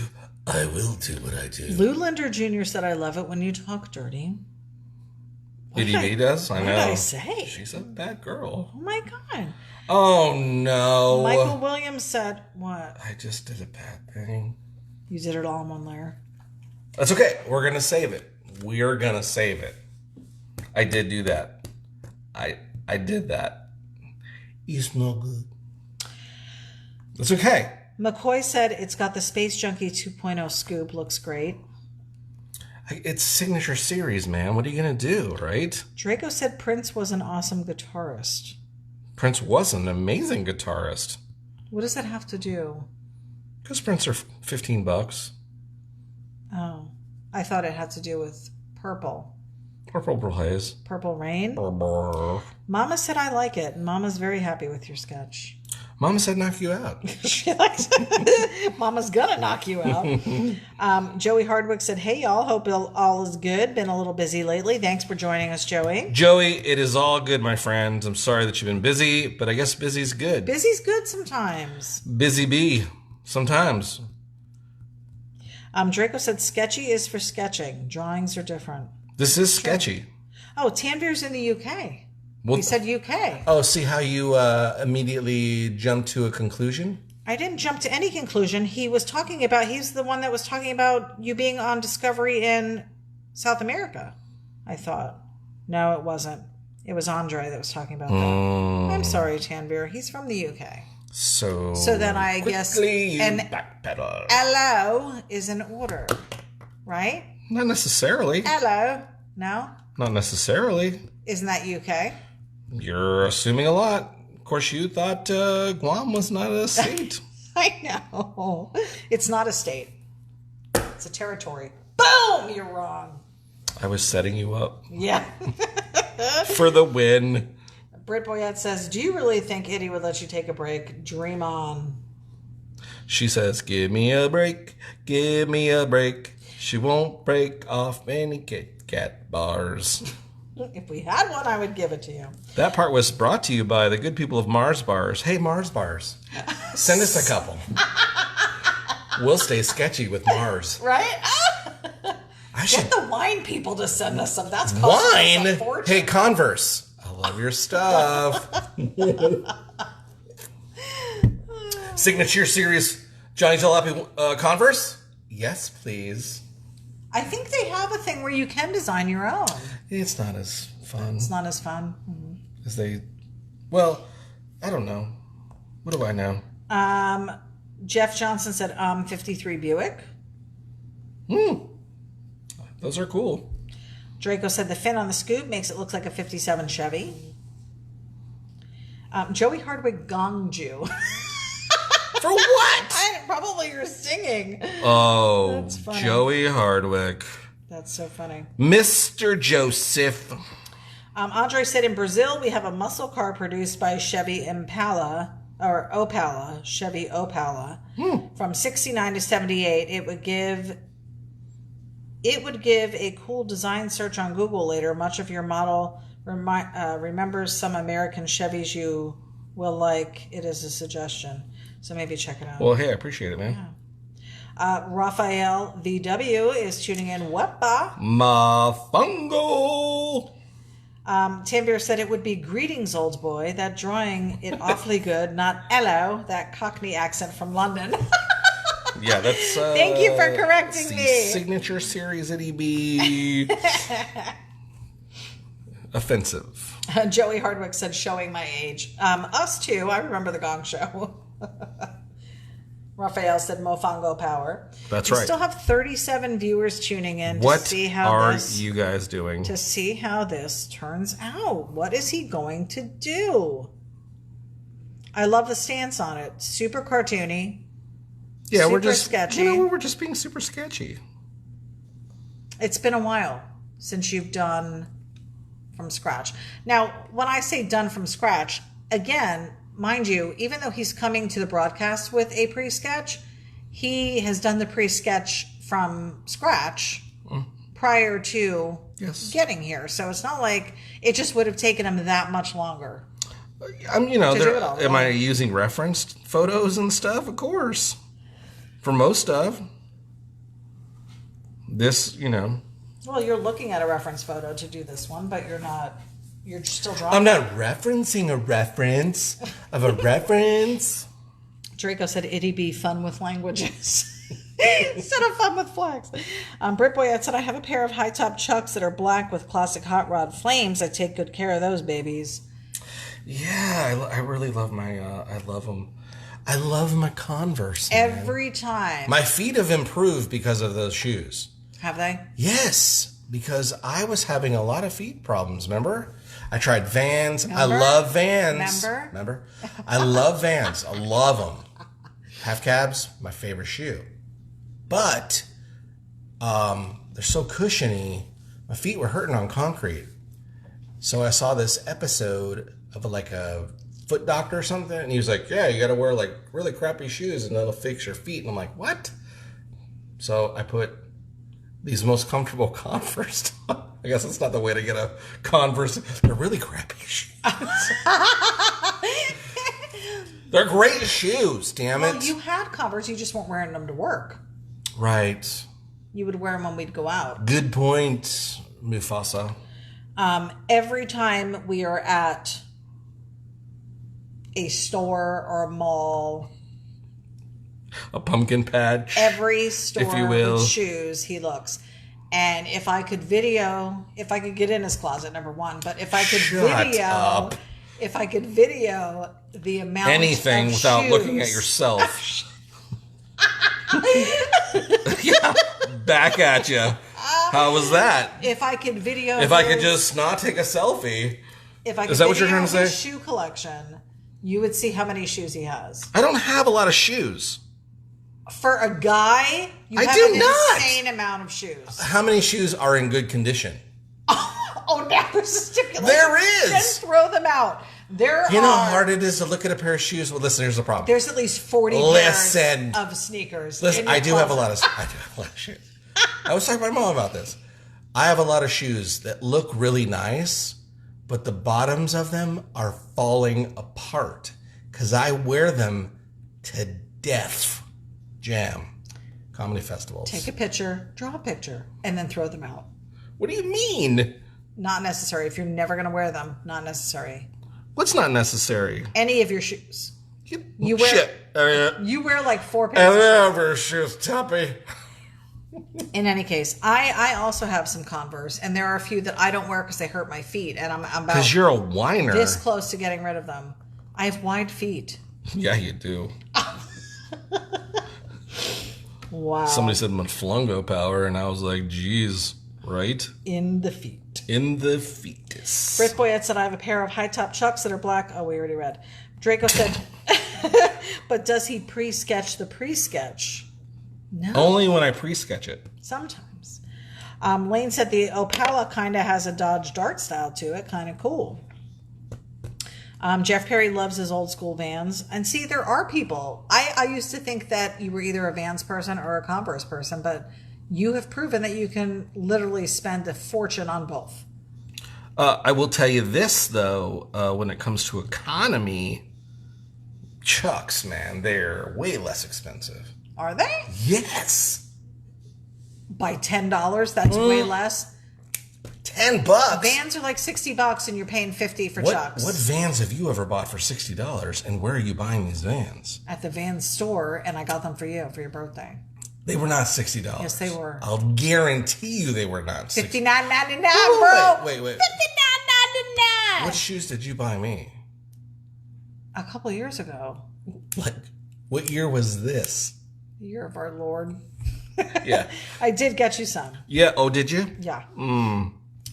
what I do. Lou Linder Jr. said I love it when you talk dirty. Ity-B does? I know. What did I say? She's a bad girl. Oh my God. Oh no. Michael Williams said what? I just did a bad thing. You did it all in one layer. That's okay. We're going to save it. We're going to save it. I did do that. I did that. It's no good. That's okay. McCoy said it's got the Space Junkie 2.0 scoop. Looks great. It's signature series, man. What are you going to do, right? Draco said Prince was an awesome guitarist. Prince was an amazing guitarist. What does that have to do? Because Prince are $15. Oh, I thought it had to do with purple. Purple Haze. Purple Rain? Brr. Mama said I like it, and Mama's very happy with your sketch. Mama said knock you out. She likes Mama's gonna knock you out. Joey Hardwick said, hey, y'all. Hope all is good. Been a little busy lately. Thanks for joining us, Joey. Joey, it is all good, my friend. I'm sorry that you've been busy, but I guess busy's good. Busy's good sometimes. Busy bee. Sometimes. Draco said sketchy is for sketching. Drawings are different. This is sketchy. Oh, Tanvir's in the UK. Well, He said UK. Oh, see how you immediately jumped to a conclusion? I didn't jump to any conclusion. He's the one that was talking about you being on Discovery in South America, I thought. No, it wasn't. It was Andre that was talking about that. I'm sorry, Tanvir. He's from the UK. So then I guess and backpedal. hello is in order, right? Not necessarily. Hello. No? Not necessarily. Isn't that UK? You're assuming a lot. Of course, you thought Guam was not a state. I know. It's not a state. It's a territory. Boom! You're wrong. I was setting you up. Yeah. For the win. Britt Boyette says, do you really think Itty would let you take a break? Dream on. She says, give me a break. Give me a break. She won't break off any Kit Kat bars. If we had one, I would give it to you. That part was brought to you by the good people of Mars Bars. Hey, Mars Bars. Send us a couple. We'll stay sketchy with Mars. Right? Get the wine people to send us some. That's wine. Us a fortune. Hey, Converse. I love your stuff. Signature series Johnny Jalopy Converse? Yes, please. I think they have a thing where you can design your own. It's not as fun. It's not as fun. As they... Well, I don't know. What do I know? Jeff Johnson said, 53 Buick. Those are cool. Draco said the fin on the scoop makes it look like a 57 Chevy. Joey Hardwick gonged you. For what? Probably you're singing. Oh, That's funny. Joey Hardwick. That's so funny. Mr. Joseph. Andre said in Brazil we have a muscle car produced by Chevy Impala or Opala, Chevy Opala, from 69 to 78. It would give a cool design search on Google later. Much of your model remembers some American Chevys you will like. It is a suggestion. So maybe check it out. Well, hey, I appreciate it, man. Yeah. Raphael VW is tuning in. Wepa. Mafungo. Tanvir said it would be greetings, old boy. That drawing it awfully good, not hello, that Cockney accent from London. Yeah, that's... Thank you for correcting the me. signature series Ity-B. Offensive. Joey Hardwick said showing my age. Us too. I remember the Gong Show. Raphael said Mofongo Power. That's we right. Still have 37 viewers tuning in What to see how are you guys doing? To see how this turns out. What is he going to do? I love the stance on it. Super cartoony. Yeah, super we're just sketchy. we're just being super sketchy. It's been a while since you've done from scratch. Now, when I say done from scratch, again, mind you, even though he's coming to the broadcast with a pre-sketch, he has done the pre-sketch from scratch prior to getting here. So it's not like it just would have taken him that much longer. Am I using referenced photos and stuff? Of course. For most stuff. This, Well, you're looking at a reference photo to do this one, but you're not. You're still drawing. I'm not referencing a reference of a reference. Draco said Ity-B fun with languages instead of fun with flags. Britt Boyette said I have a pair of high top Chucks that are black with classic hot rod flames. I take good care of those babies. Yeah, I really love my. I love them. I love my Converse. Man. Every time. My feet have improved because of those shoes. Have they? Yes, because I was having a lot of feet problems. Remember? I tried Vans. Remember? I love Vans. Remember? I love Vans. I love them. Half cabs, my favorite shoe. But they're so cushiony. My feet were hurting on concrete. So I saw this episode of like a foot doctor or something, and he was like, yeah, you got to wear like really crappy shoes and that'll fix your feet. And I'm like, what? So I put these most comfortable Converse on. I guess that's not the way to get a Converse. They're really crappy shoes. They're great shoes, damn it. Well, you had Converse, you just weren't wearing them to work. Right. You would wear them when we'd go out. Good point, Mufasa. Every time we are at a store or a mall, a pumpkin patch, every store if you will, with shoes, he looks. And if I could get in his closet, number one, but if I could video the amount anything of without shoes, looking at yourself. Yeah, back at you. How was that? If I could video, if I could just not take a selfie. If I could is that what you're trying to say? His shoe collection, you would see how many shoes he has. I don't have a lot of shoes. For a guy, you have an insane amount of shoes. How many shoes are in good condition? Oh, now there's a stipulation. There is. Then throw them out. You know how hard it is to look at a pair of shoes? Well, listen, here's the problem. There's at least 40 pairs of sneakers. Listen, I do have a lot of shoes. I was talking to my mom about this. I have a lot of shoes that look really nice, but the bottoms of them are falling apart because I wear them to death. Jam. Comedy festivals. Take a picture, draw a picture, and then throw them out. What do you mean? Not necessary. If you're never going to wear them, not necessary. What's not necessary? Any of your shoes. You wear like 4 pairs of shoes, Tuppy. In any case, I also have some Converse, and there are a few that I don't wear because they hurt my feet, and I'm about because you're a whiner. This close to getting rid of them. I have wide feet. Yeah, you do. Wow. Somebody said Mofongo power, and I was like, geez, right? In the feet. In the fetus. Britt Boyette said, I have a pair of high-top Chucks that are black. Oh, we already read. Draco said, but does he pre-sketch the pre-sketch? No. Only when I pre-sketch it. Sometimes. Lane said the Opala kind of has a Dodge Dart style to it. Kind of cool. Jeff Perry loves his old school Vans. And see, there are people. I used to think that you were either a Vans person or a Converse person, but you have proven that you can literally spend a fortune on both. I will tell you this, though, when it comes to economy, Chucks, man, they're way less expensive. Are they? Yes. By $10, that's way less? $10. Vans are like $60 and you're paying $50 for chucks. What Vans have you ever bought for $60? And where are you buying these Vans? At the Vans store, and I got them for you for your birthday. They were not $60. Yes, they were. I'll guarantee you they were not $60. $59.99, bro. Wait. $59.99. What shoes did you buy me? A couple of years ago. Like, what year was this? The year of our Lord. Yeah. I did get you some. Yeah. Oh, did you? Yeah.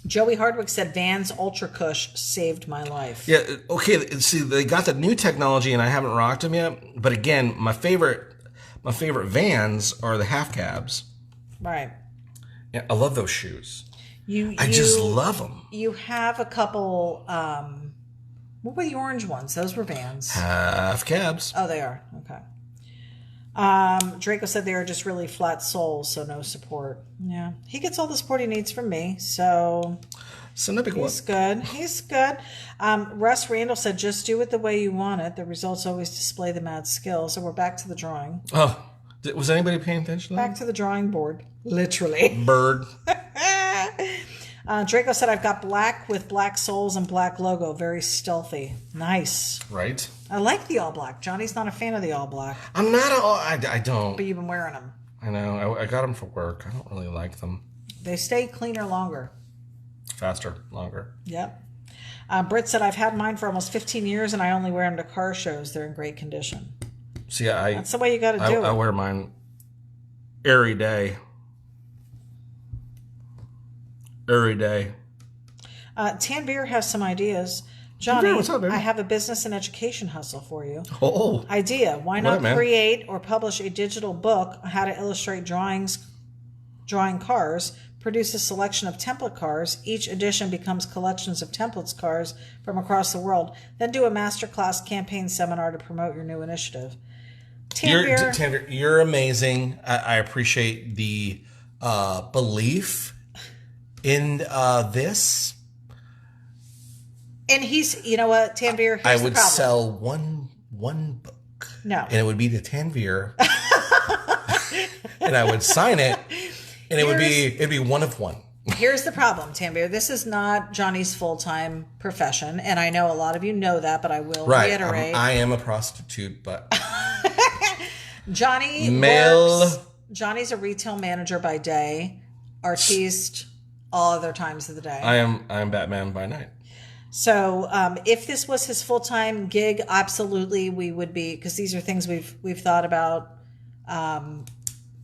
Joey Hardwick said Vans Ultra Cush saved my life. Yeah. Okay. See, they got the new technology, and I haven't rocked them yet. But again, my favorite Vans are the half cabs. Right. Yeah, I love those shoes. I just love them. You have a couple. What were the orange ones? Those were Vans. Half cabs. Oh, they are. Okay. Draco said they are just really flat soles, so no support. Yeah. He gets all the support he needs from me, so no big one. he's good. He's good. Russ Randall said, just do it the way you want it. The results always display the mad skill. So we're back to the drawing. Oh, was anybody paying attention to that? Back to the drawing board. Literally. Bird. Draco said, I've got black with black soles and black logo. Very stealthy. Nice. Right. I like the all black. Johnny's not a fan of the all black. I'm not I don't. But you've been wearing them. I know. I got them for work. I don't really like them. They stay cleaner longer. Faster, longer. Yep. Britt said, I've had mine for almost 15 years and I only wear them to car shows. They're in great condition. See, that's the way you got to do it. I wear mine every day. Every day. Tanvir has some ideas. Johnny, what's up, baby? I have a business and education hustle for you. Oh. Idea. Why not create or publish a digital book on how to illustrate drawing cars, produce a selection of template cars. Each edition becomes collections of templates cars from across the world. Then do a masterclass campaign seminar to promote your new initiative. Tanvir, you're amazing. I appreciate the belief in this. And he's, you know what, Tanvir, here's I the would problem. sell one book. No. And it would be to Tanvir. And I would sign it. And it'd be one of one. Here's the problem, Tanvir. This is not Johnny's full-time profession. And I know a lot of you know that, but I will reiterate. I am a prostitute, but Johnny's a retail manager by day, artiste all other times of the day. I am Batman by night. So if this was his full-time gig, absolutely we would be, because these are things we've thought about.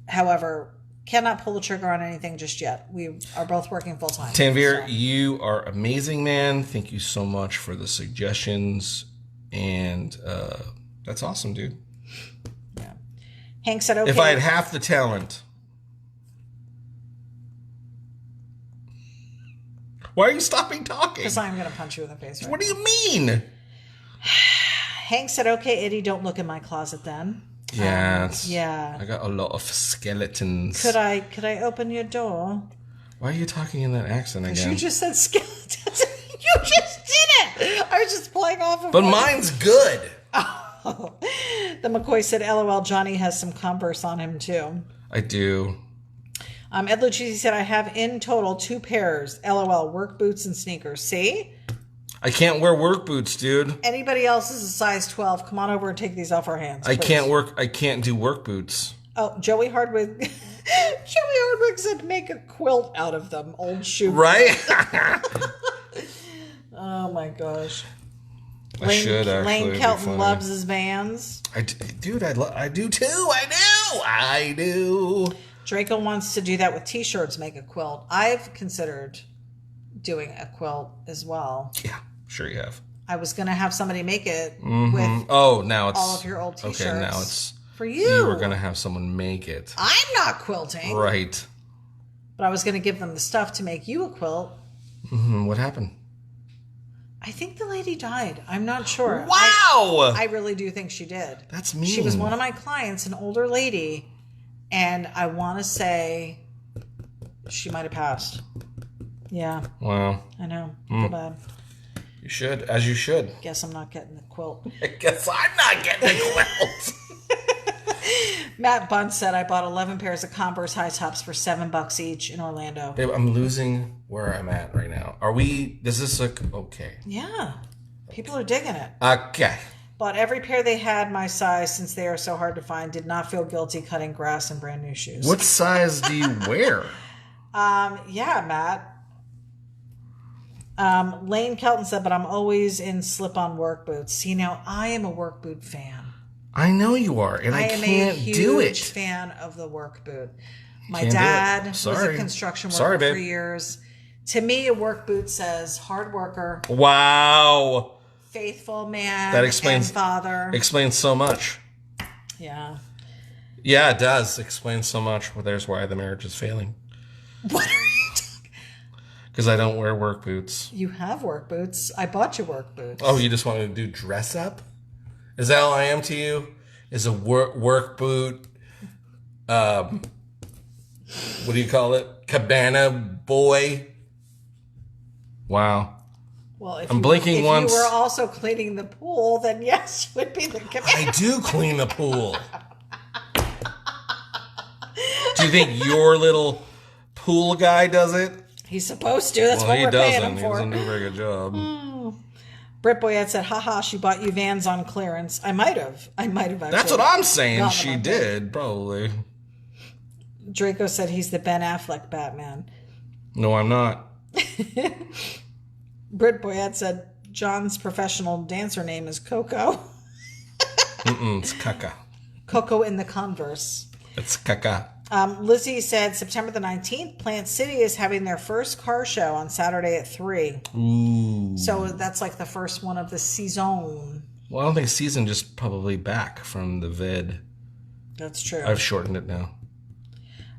However, cannot pull the trigger on anything just yet. We are both working full-time. Tanvir, you are amazing, man. Thank you so much for the suggestions. And that's awesome, dude. Yeah. Hank said, okay. If I had half the talent. Why are you stopping talking? Because I'm going to punch you in the face right What do now. you mean? Hank said, okay, Eddie, don't look in my closet then. Yeah. Yeah. I got a lot of skeletons. Could I open your door? Why are you talking in that accent again? You just said skeletons. You just did it. I was just playing off of But mine's good. Oh. The McCoy said, LOL, Johnny has some Converse on him too. I do. Ed Lucchese said, I have in total 2 pairs. LOL, work boots and sneakers. See? I can't wear work boots, dude. Anybody else is a size 12. Come on over and take these off our hands. I can't do work boots. Oh, Joey Hardwick. Joey Hardwick said, make a quilt out of them. Old shoe. Right? Oh my gosh. I should actually. Lane Kelton loves his Vans. I do too. I do. Draco wants to do that with t-shirts, make a quilt. I've considered doing a quilt as well. Yeah, sure you have. I was going to have somebody make it with now it's all of your old t-shirts. Okay, now it's for you. You were going to have someone make it. I'm not quilting. Right. But I was going to give them the stuff to make you a quilt. What happened? I think the lady died. I'm not sure. Wow! I really do think she did. That's mean. She was one of my clients, an older lady, and I want to say she might have passed. Yeah. Wow. I know. Feel bad. You should, as you should. Guess I'm not getting the quilt. I guess I'm not getting the quilt. Matt Bunce said, I bought 11 pairs of Converse high tops for $7 each in Orlando. Babe, I'm losing where I'm at right now. Does this look okay? Yeah. People are digging it. Okay. Bought every pair they had my size since they are so hard to find. Did not feel guilty cutting grass in brand new shoes. What size do you wear? Yeah, Matt. Lane Kelton said, but I'm always in slip-on work boots. See, now I am a work boot fan. I know you are, and I can't do it. I am a huge fan of the work boot. My Can't dad do it. was Sorry. a construction worker babe. for years. To me, a work boot says hard worker, Wow. faithful man, That explains and father. Explains so much. Yeah. Yeah, it does explain so much. Well, there's why the marriage is failing. What are you talking? Because I don't wear work boots. You have work boots. I bought you work boots. Oh, you just want to do dress up? Is that all I am to you? Is a work boot? What do you call it? Cabana boy. Wow. Well, if I'm blinking if once. you were also cleaning the pool, then yes, would be the I do clean the pool. Do you think your little pool guy does it? He's supposed to. That's Well, what he we're paying doesn't. him He for. doesn't do a very good job. Britt Boyette said, haha, she bought you Vans on clearance. I might have actually. That's what I'm saying. gotten She them on did, probably. Draco said he's the Ben Affleck Batman. No, I'm not. Britt Boyette said John's professional dancer name is Coco. It's caca. Coco in the Converse. It's caca. Lizzie said September the 19th, Plant City is having their first car show on Saturday at 3. Ooh. So that's like the first one of the season. Well, I don't think season, just probably back from the vid. That's true. I've shortened it now.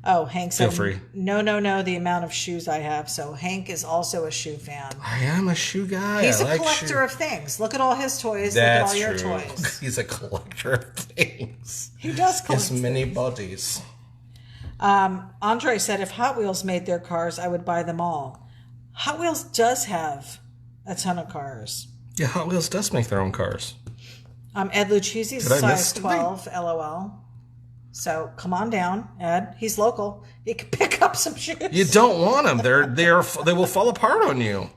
Oh, Hank said, Feel free. No, the amount of shoes I have. So Hank is also a shoe fan. I am a shoe guy. He's I a like collector shoe. of things. Look at all his toys. That's look at all true. your toys. He's a collector of things. He does collect His many things. bodies. Andre said, if Hot Wheels made their cars, I would buy them all. Hot Wheels does have a ton of cars. Yeah, Hot Wheels does make their own cars. Ed Lucchesi's Did I miss size something? 12, LOL. So come on down, Ed. He's local. He can pick up some shoes. You don't want them. They will fall apart on you.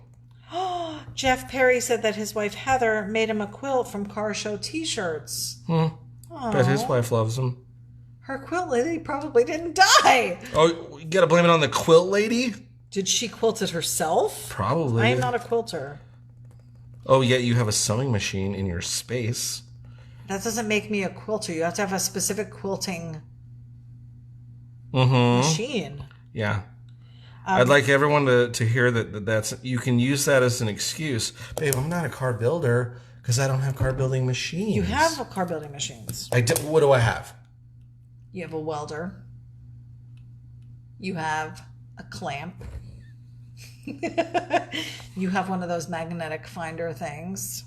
Jeff Perry said that his wife Heather made him a quilt from car show t-shirts. Bet his wife loves them. Her quilt lady probably didn't die. Oh, you gotta blame it on the quilt lady? Did she quilt it herself? Probably. I am not a quilter. Oh, yet you have a sewing machine in your space. That doesn't make me a quilter. You have to have a specific quilting Mm-hmm. machine. Yeah. I'd like everyone to hear that's you can use that as an excuse. Babe, I'm not a car builder because I don't have car building machines. You have car building machines. What do I have? You have a welder. You have a clamp. You have one of those magnetic finder things.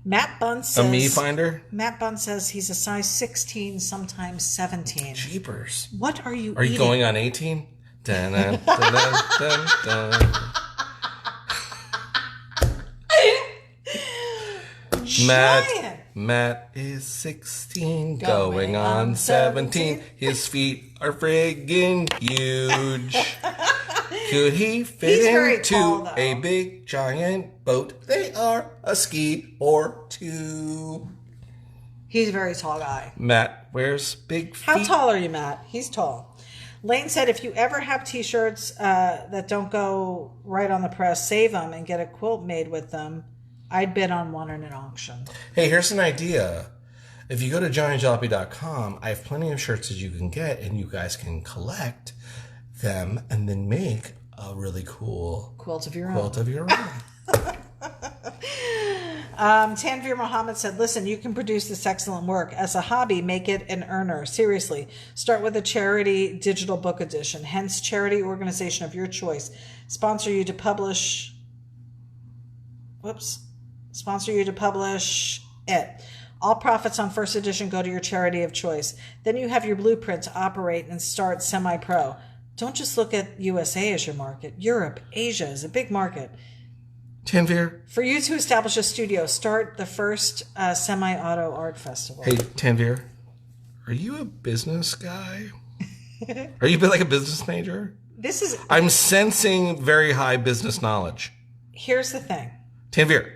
Matt Bunce says... A me finder? Matt Bunce says he's a size 16, sometimes 17. Jeepers. What are you Are you eating? going on 18? Dun, dun, dun, dun, dun. Giant. Matt is 16, going on 17. His feet are friggin' huge. Could he fit He's very into tall, though. a big giant boat? They are a ski or two. He's a very tall guy. Matt wears big feet. How tall are you, Matt? He's tall. Lane said if you ever have t-shirts that don't go right on the press, save them and get a quilt made with them. I'd bid on one in an auction. Hey, here's an idea. If you go to johnnyjalopy.com, I have plenty of shirts that you can get, and you guys can collect them and then make a really cool Quilt of your quilt own. of your own. Tanvir Muhammad said, listen, you can produce this excellent work. As a hobby, make it an earner. Seriously. Start with a charity digital book edition. Hence, charity organization of your choice. Sponsor you to publish it. All profits on first edition go to your charity of choice. Then you have your blueprint to operate and start semi-pro. Don't just look at USA as your market. Europe, Asia is a big market. Tanvir. For you to establish a studio, start the first semi-auto art festival. Hey, Tanvir. Are you a business guy? Are you like a business major? I'm sensing very high business knowledge. Here's the thing. Tanvir.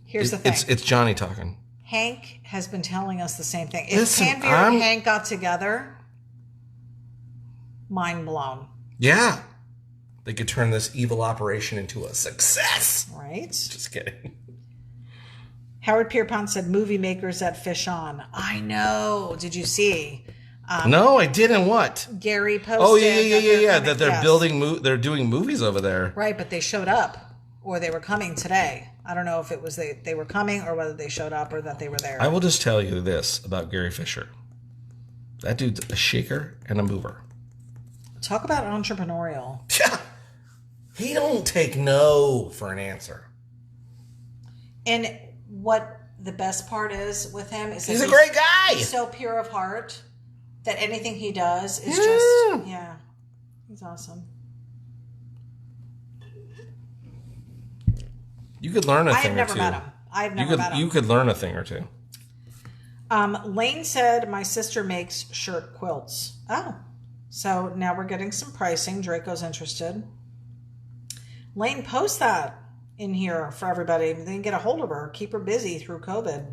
Here's the thing. It's Johnny talking. Hank has been telling us the same thing. If Listen, Tanvir and Hank got together, mind blown. Yeah. They could turn this evil operation into a success. Right? Just kidding. Howard Pierpont said, movie makers at Fish On. I know. Did you see? No, I didn't. What? Gary posted. Oh, yeah. That they're building, they're doing movies over there. Right, but they showed up, or they were coming today. I don't know if it was they were coming, or whether they showed up, or that they were there. I will just tell you this about Gary Fisher. That dude's a shaker and a mover. Talk about entrepreneurial. Yeah. He don't take no for an answer. And what the best part is with him is that he's a great guy. He's so pure of heart that anything he does is just, he's awesome. You could learn a thing or two. I've never met him. I've never met him. You could learn a thing or two. Lane said, my sister makes shirt quilts. Oh, so now we're getting some pricing. Draco's interested. Lane, post that in here for everybody. They can get a hold of her. Keep her busy through COVID.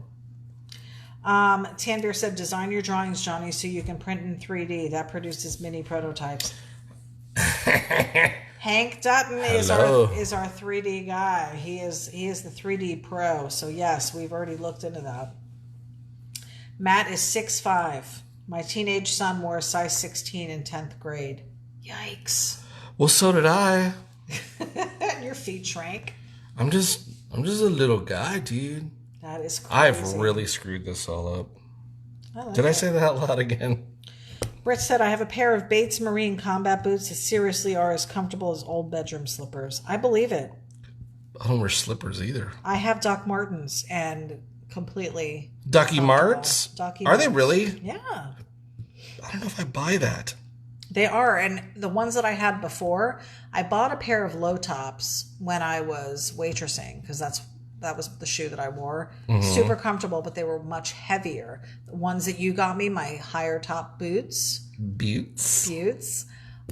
Tanvir said, design your drawings, Johnny, so you can print in 3D. That produces mini prototypes. Hank Dutton is our 3D guy. He is the 3D pro. So yes, we've already looked into that. Matt is 6'5". My teenage son wore a size 16 in 10th grade. Yikes. Well, so did I. Your feet shrank. I'm just a little guy, dude. That is crazy. I've really screwed this all up. Did I say that out loud again? Britt said, I have a pair of Bates Marine combat boots that seriously are as comfortable as old bedroom slippers. I believe it. I don't wear slippers either. I have Doc Martens and completely Ducky Marts? Are they really? Yeah. I don't know if I buy that. They are. And the ones that I had before, I bought a pair of low tops when I was waitressing because that was the shoe that I wore. Mm-hmm. Super comfortable, but they were much heavier. The ones that you got me, my higher top boots,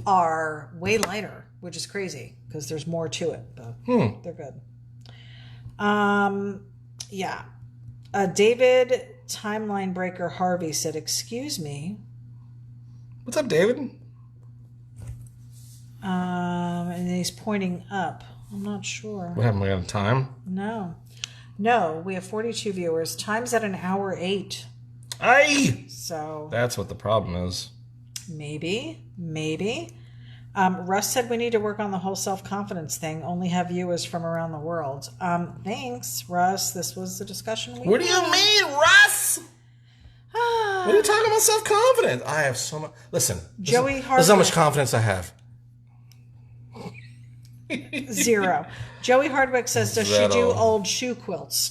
are way lighter, which is crazy because there's more to it, but they're good. Yeah. David Timeline Breaker Harvey said, excuse me. What's up, David? And he's pointing up. I'm not sure. What happened? We got time? No, we have 42 viewers. Time's at 1:08. Aye! So that's what the problem is. Maybe. Russ said we need to work on the whole self-confidence thing. Only have viewers from around the world. Thanks, Russ. This was the discussion we had. What do you mean, Russ? What are you talking about self-confidence? I have so much. Listen, Joey Hardwick. This is how much confidence I have. 0. Joey Hardwick says, does she do old shoe quilts?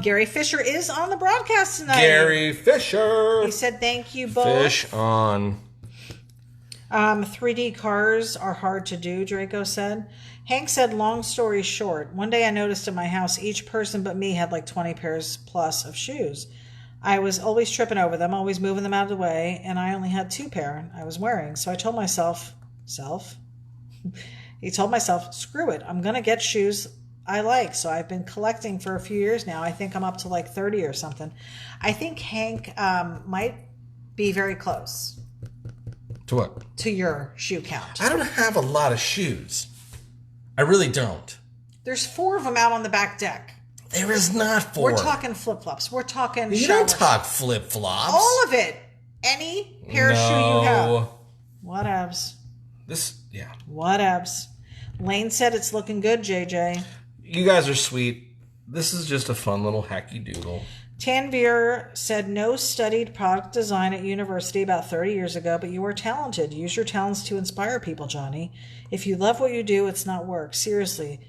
Gary Fisher is on the broadcast tonight. Gary Fisher. He said, thank you both. Fish on. 3D cars are hard to do, Draco said. Hank said, long story short, one day I noticed in my house each person but me had like 20 pairs plus of shoes. I was always tripping over them, always moving them out of the way, and I only had 2 pair I was wearing. So I told myself, screw it. I'm going to get shoes I like. So I've been collecting for a few years now. I think I'm up to like 30 or something. I think Hank might be very close. To what? To your shoe count. I don't have a lot of shoes. I really don't. There's 4 of them out on the back deck. There is not 4. We're talking flip-flops. We're talking You don't talk flip-flops. All of it. Any pair of shoe you have. Whatevs. Whatevs. Lane said it's looking good, JJ. You guys are sweet. This is just a fun little hacky doodle. Tanvir said, no studied product design at university about 30 years ago, but you are talented. Use your talents to inspire people, Johnny. If you love what you do, it's not work. Seriously,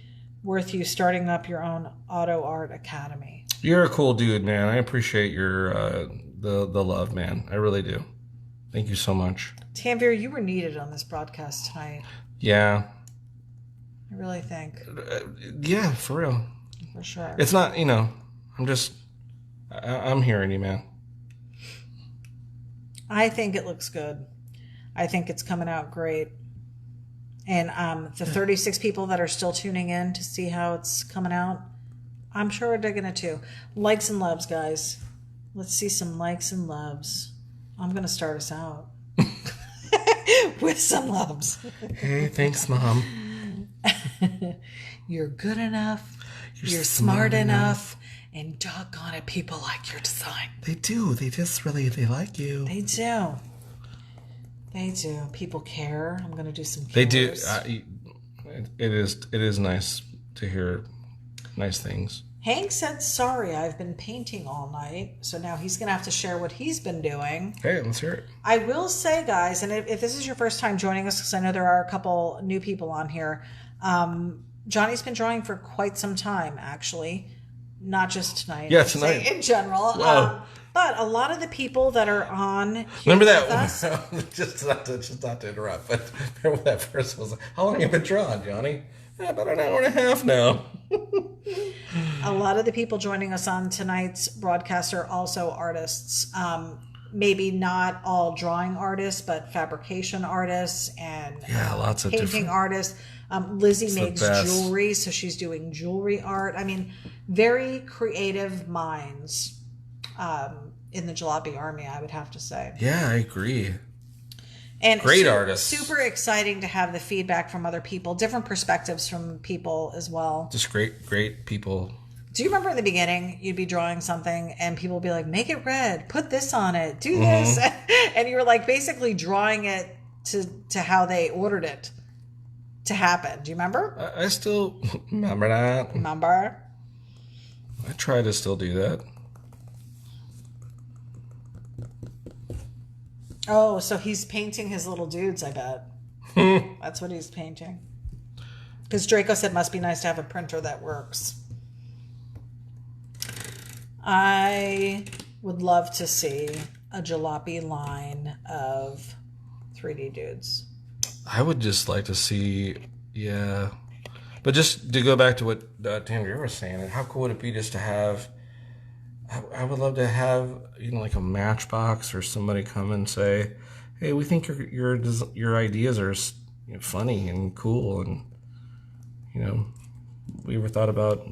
worth you starting up your own auto art academy. You're a cool dude, man. I appreciate your the love, man. I really do. Thank you so much. Tanvir, you were needed on this broadcast tonight. Yeah. I really think. Yeah, for real. For sure. It's not, I'm hearing you, man. I think it looks good. I think it's coming out great. And the 36 people that are still tuning in to see how it's coming out, I'm sure are digging it too. Likes and loves, guys. Let's see some likes and loves. I'm going to start us out with some loves. Hey, thanks, Mom. You're good enough. You're smart enough. And doggone it, people like your design. They do. They just really, they like you. They do. They do. People care. I'm going to do some They do. cares. It is nice to hear nice things. Hank said, sorry, I've been painting all night. So now he's going to have to share what he's been doing. Hey, let's hear it. I will say, guys, and if this is your first time joining us, because I know there are a couple new people on here, Johnny's been drawing for quite some time, actually. Not just tonight. Yeah, tonight. In general. Wow. But a lot of the people that are on here Remember with that? us, just not to interrupt, but remember that person was like, how long have you been drawing, Johnny? About an hour and a half now. a lot of the people joining us on tonight's broadcast are also artists. Maybe not all drawing artists, but fabrication artists and lots of painting different artists. Lizzie the makes best. jewelry, so she's doing jewelry art. I mean, very creative minds in the Jalopy Army, I would have to say. Yeah, I agree. And Great artists. Super exciting to have the feedback from other people, different perspectives from people as well. Just great people. Do you remember in the beginning, you'd be drawing something and people would be like, make it red, put this on it, do this. And you were like basically drawing it to how they ordered it to happen. Do you remember? I still remember that. Remember? I try to still do that. Oh, so he's painting his little dudes, I bet. That's what he's painting. Because Draco said must be nice to have a printer that works. I would love to see a Jalopy line of 3D dudes. I would just like to see, yeah. But just to go back to what Tammy was saying, and how cool would it be just to have, I would love to have, like a Matchbox or somebody come and say, hey, we think your ideas are funny and cool, and, we ever thought about,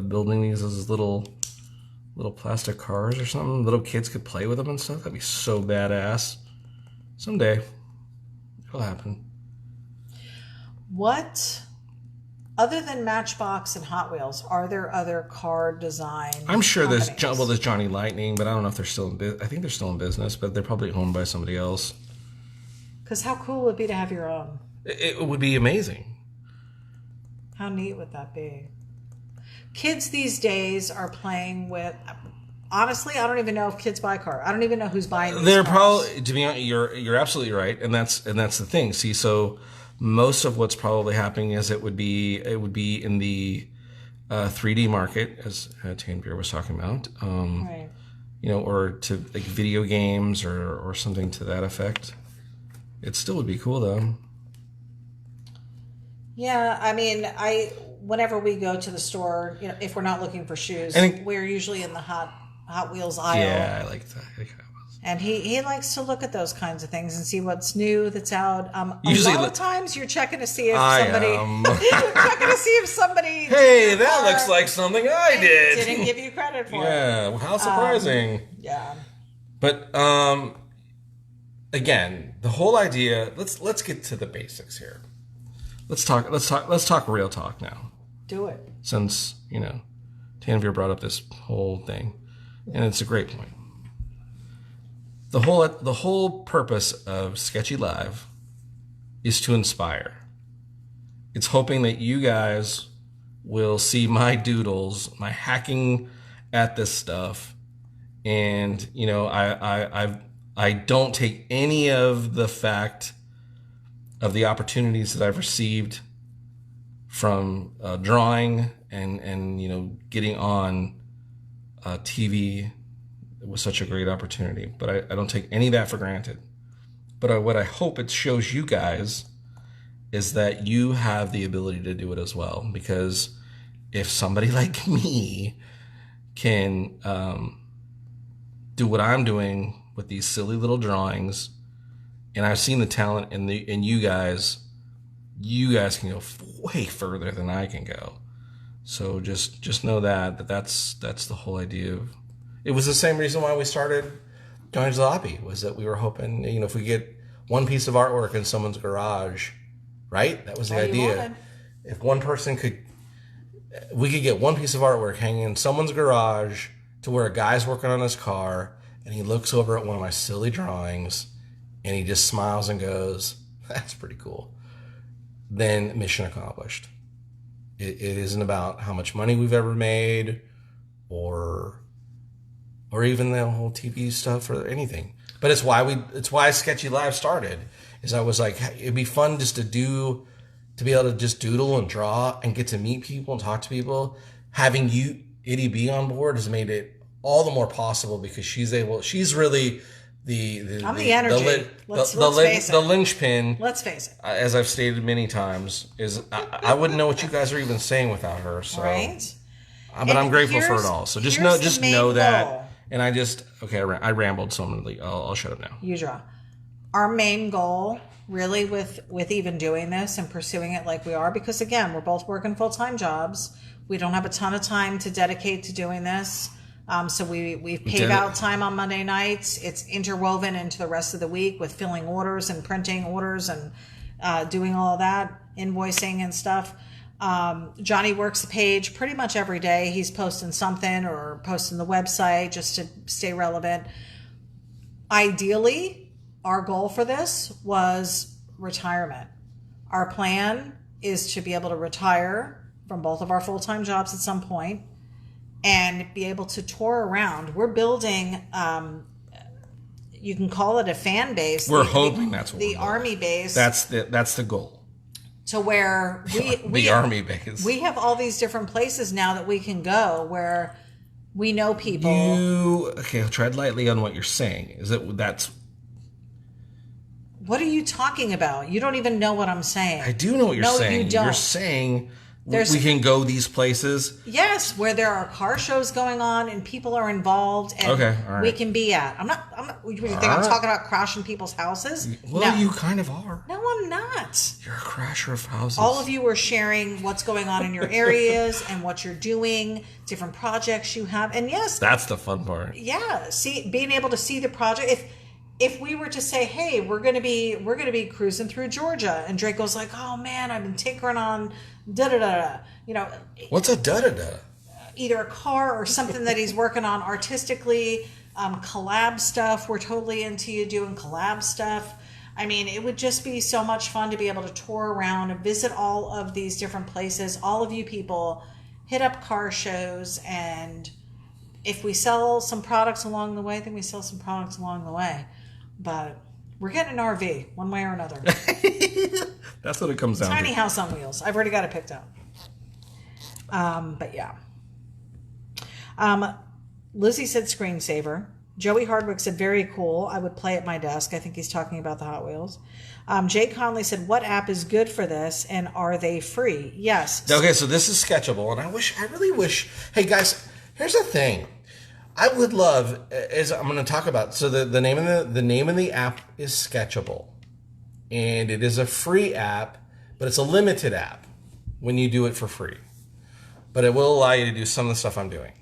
building these as little plastic cars or something. Little kids could play with them and stuff. That'd be so badass. Someday, it'll happen. What, other than Matchbox and Hot Wheels, are there other car design I'm sure companies? there's Johnny Lightning, but I don't know if they're still in business. I think they're still in business, but they're probably owned by somebody else. Because how cool would it be to have your own? It would be amazing. How neat would that be? Kids these days are playing with... Honestly, I don't even know if kids buy cars. I don't even know who's buying these They're cars. probably, to be honest, you're absolutely right, and that's the thing. See, so most of what's probably happening is it would be in the 3D market, as Tanvir was talking about, Right. or to like video games or something to that effect. It still would be cool though. Yeah, I mean, whenever we go to the store, if we're not looking for shoes, we're usually in the Hot Wheels aisle. Yeah, I like that. And he likes to look at those kinds of things and see what's new that's out. Usually a lot of times you're checking to see if somebody Hey, that looks like something I did. didn't give you credit for it. Yeah, well, how surprising. Yeah. But again, the whole idea. Let's get to the basics here. Let's talk real talk now. Do it. Since Tanvir brought up this whole thing, and it's a great point. The whole purpose of Sketchy Live is to inspire. It's hoping that you guys will see my doodles, my hacking at this stuff, and I don't take any of the fact of the opportunities that I've received from drawing and getting on TV. It was such a great opportunity, but I don't take any of that for granted. But what I hope it shows you guys is that you have the ability to do it as well. Because if somebody like me can do what I'm doing with these silly little drawings, and I've seen the talent in you guys. You guys can go way further than I can go. So just know that's the whole idea of. It was the same reason why we started Johnny's Lobby, was that we were hoping, if we get one piece of artwork in someone's garage, right? That was the idea. If one person we could get one piece of artwork hanging in someone's garage to where a guy's working on his car and he looks over at one of my silly drawings and he just smiles and goes, "That's pretty cool." Then mission accomplished. It isn't about how much money we've ever made or even the whole TV stuff or anything. But it's why Sketchy Live started. Is I was like, it'd be fun just to be able to just doodle and draw and get to meet people and talk to people. Having Ity-B on board has made it all the more possible because she's really I'm the energy. Let's face it. The linchpin. Let's face it. As I've stated many times, is I wouldn't know what you guys are even saying without her. So. Right. But I'm grateful for it all. So just know that. Goal. And I rambled, so I'll shut up now. You draw. Our main goal, really, with even doing this and pursuing it like we are, because again, we're both working full-time jobs. We don't have a ton of time to dedicate to doing this. So we've paid out time on Monday nights. It's interwoven into the rest of the week with filling orders and printing orders and doing all of that, invoicing and stuff. Johnny works the page pretty much every day. He's posting something or posting the website just to stay relevant. Ideally, our goal for this was retirement. Our plan is to be able to retire from both of our full-time jobs at some point and be able to tour around. We're building, you can call it a fan base. We're hoping that's what the army base. That's the goal. To where we army base. We have all these different places now that we can go where we know people. Tread lightly on what you're saying. That's. What are you talking about? You don't even know what I'm saying. I do know what you're saying. No, you don't. You're saying we can go these places. Yes, where there are car shows going on and people are involved and we can be at. I'm not you think I'm talking about crashing people's houses? Well, you kind of are. No, I'm not. You're a crasher of houses. All of you are sharing what's going on in your areas and what you're doing, different projects you have. And yes, that's the fun part. Yeah, being able to see the project. If we were to say, "Hey, we're gonna be cruising through Georgia," and Drake goes like, "Oh man, I've been tinkering on da da da," what's a da da da? Either a car or something that he's working on artistically, collab stuff. We're totally into you doing collab stuff. I mean, it would just be so much fun to be able to tour around and visit all of these different places. All of you people hit up car shows, and if we sell some products along the way, then we sell some products along the way. But we're getting an RV one way or another. That's what it comes down to. Tiny house on wheels. I've already got it picked out. But yeah. Lizzie said screensaver. Joey Hardwick said very cool. I would play at my desk. I think he's talking about the Hot Wheels. Jay Conley said, what app is good for this and are they free? Yes. Okay, so this is Sketchable, and I really wish. Hey guys, here's the thing. I would love, as I'm going to talk about, so the name of the app is Sketchable, and it is a free app, but it's a limited app when you do it for free. But it will allow you to do some of the stuff I'm doing.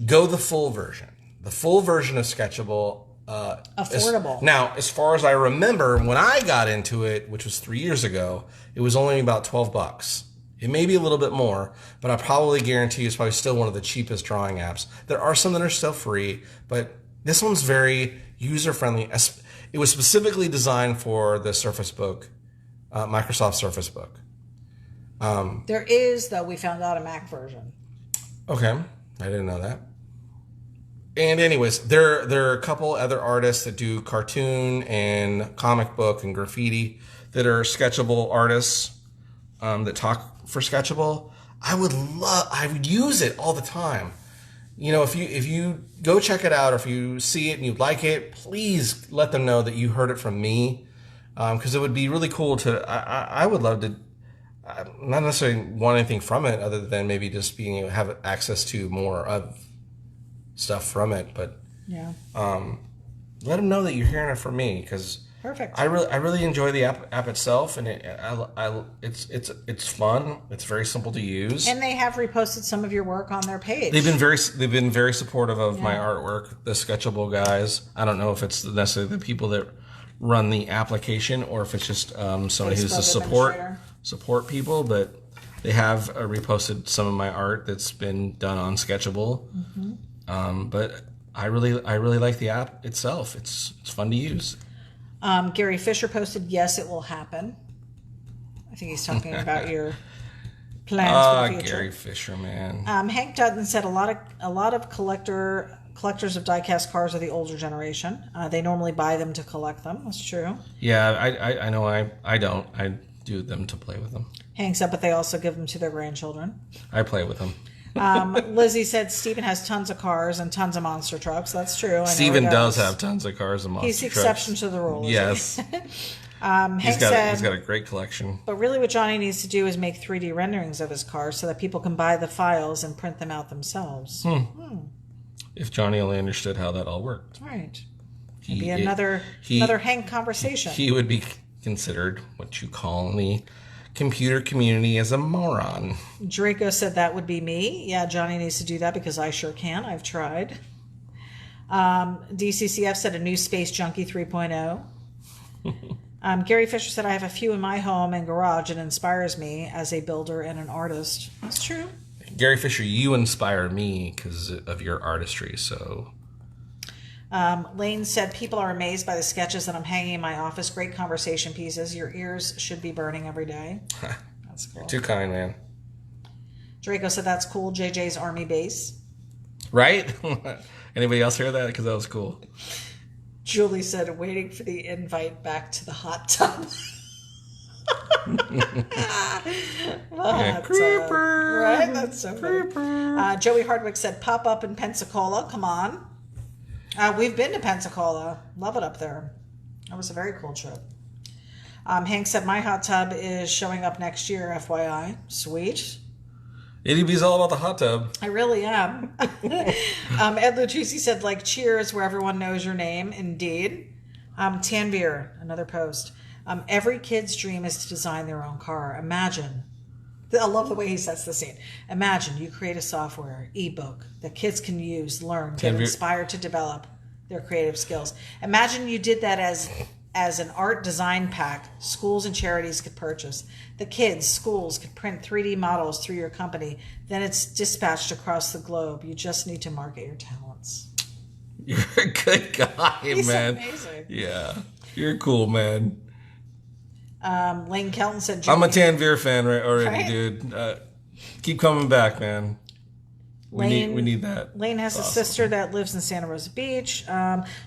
Go the full version. The full version of Sketchable. Affordable. Now, as far as I remember, when I got into it, which was 3 years ago, it was only about $12. It may be a little bit more, but I probably guarantee it's probably still one of the cheapest drawing apps. There are some that are still free, but this one's very user-friendly. It was specifically designed for the Surface Book, Microsoft Surface Book. There is, though, we found out a Mac version. Okay, I didn't know that. And anyways, there are a couple other artists that do cartoon and comic book and graffiti that are Sketchable artists that talk for Sketchable. I would use it all the time. If you go check it out, or if you see it and you like it, please let them know that you heard it from me, because it would be really cool to. I would love to. Not necessarily want anything from it, other than maybe just being able to have access to more of stuff from it. But Yeah. Let them know that you're hearing it from me, because Perfect. I really enjoy the app itself, and it's fun. It's very simple to use. And they have reposted some of your work on their page. They've been very supportive of my artwork. The Sketchable guys. I don't know if it's necessarily the people that run the application, or if it's just somebody who's the support people, but they have reposted some of my art that's been done on Sketchable. But I really like the app itself. It's fun to use. Gary Fisher posted, "Yes, it will happen." I think he's talking about your plans for the future. Gary Fisher, man. Hank Dutton said a lot of collectors of die-cast cars are the older generation. They normally buy them to collect them. That's true. Yeah, I know. I don't. I do them to play with them. Hank said, but they also give them to their grandchildren. I play with them. Lizzie said Stephen has tons of cars and tons of monster trucks. That's true. Stephen does have tons of cars and monster trucks. He's the exception to the rule. Yes. He's got a great collection. But really what Johnny needs to do is make 3D renderings of his cars so that people can buy the files and print them out themselves. If Johnny only understood how that all worked. Right. It'd be another Hank conversation. He would be considered what you call in the computer community as a moron. Draco said that would be me. Yeah, Johnny needs to do that because I sure can. I've tried. DCCF said a new Space Junkie 3.0. Gary Fisher said, I have a few in my home and garage and inspires me as a builder and an artist. That's true. Gary Fisher, you inspire me because of your artistry, so... Lane said, people are amazed by the sketches that I'm hanging in my office. Great conversation pieces. Your ears should be burning every day. That's cool. You're too kind, man. Draco said, that's cool. JJ's Army base. Right? Anybody else hear that? Because that was cool. Julie said, waiting for the invite back to the hot tub. Creeper. Right? That's so funny. Joey Hardwick said, pop up in Pensacola. Come on. We've been to Pensacola. Love it up there. That was a very cool trip. Hank said, my hot tub is showing up next year, FYI. Sweet. Ity-B's all about the hot tub. I really am. Ed Lutrisi said, like, cheers where everyone knows your name. Indeed. Tanvir, another post. Every kid's dream is to design their own car. Imagine. I love the way he sets the scene. Imagine you create a software, ebook, that kids can use, learn, get inspired to develop their creative skills. Imagine you did that as an art design pack schools and charities could purchase. The kids, schools could print 3D models through your company. Then it's dispatched across the globe. You just need to market your talents. You're a good guy, He's man. Amazing. Yeah. You're cool, man. Lane Kelton said, I'm a Tanvir fan already, dude. Keep coming back, man. We need that. Lane has a sister that lives in Santa Rosa Beach.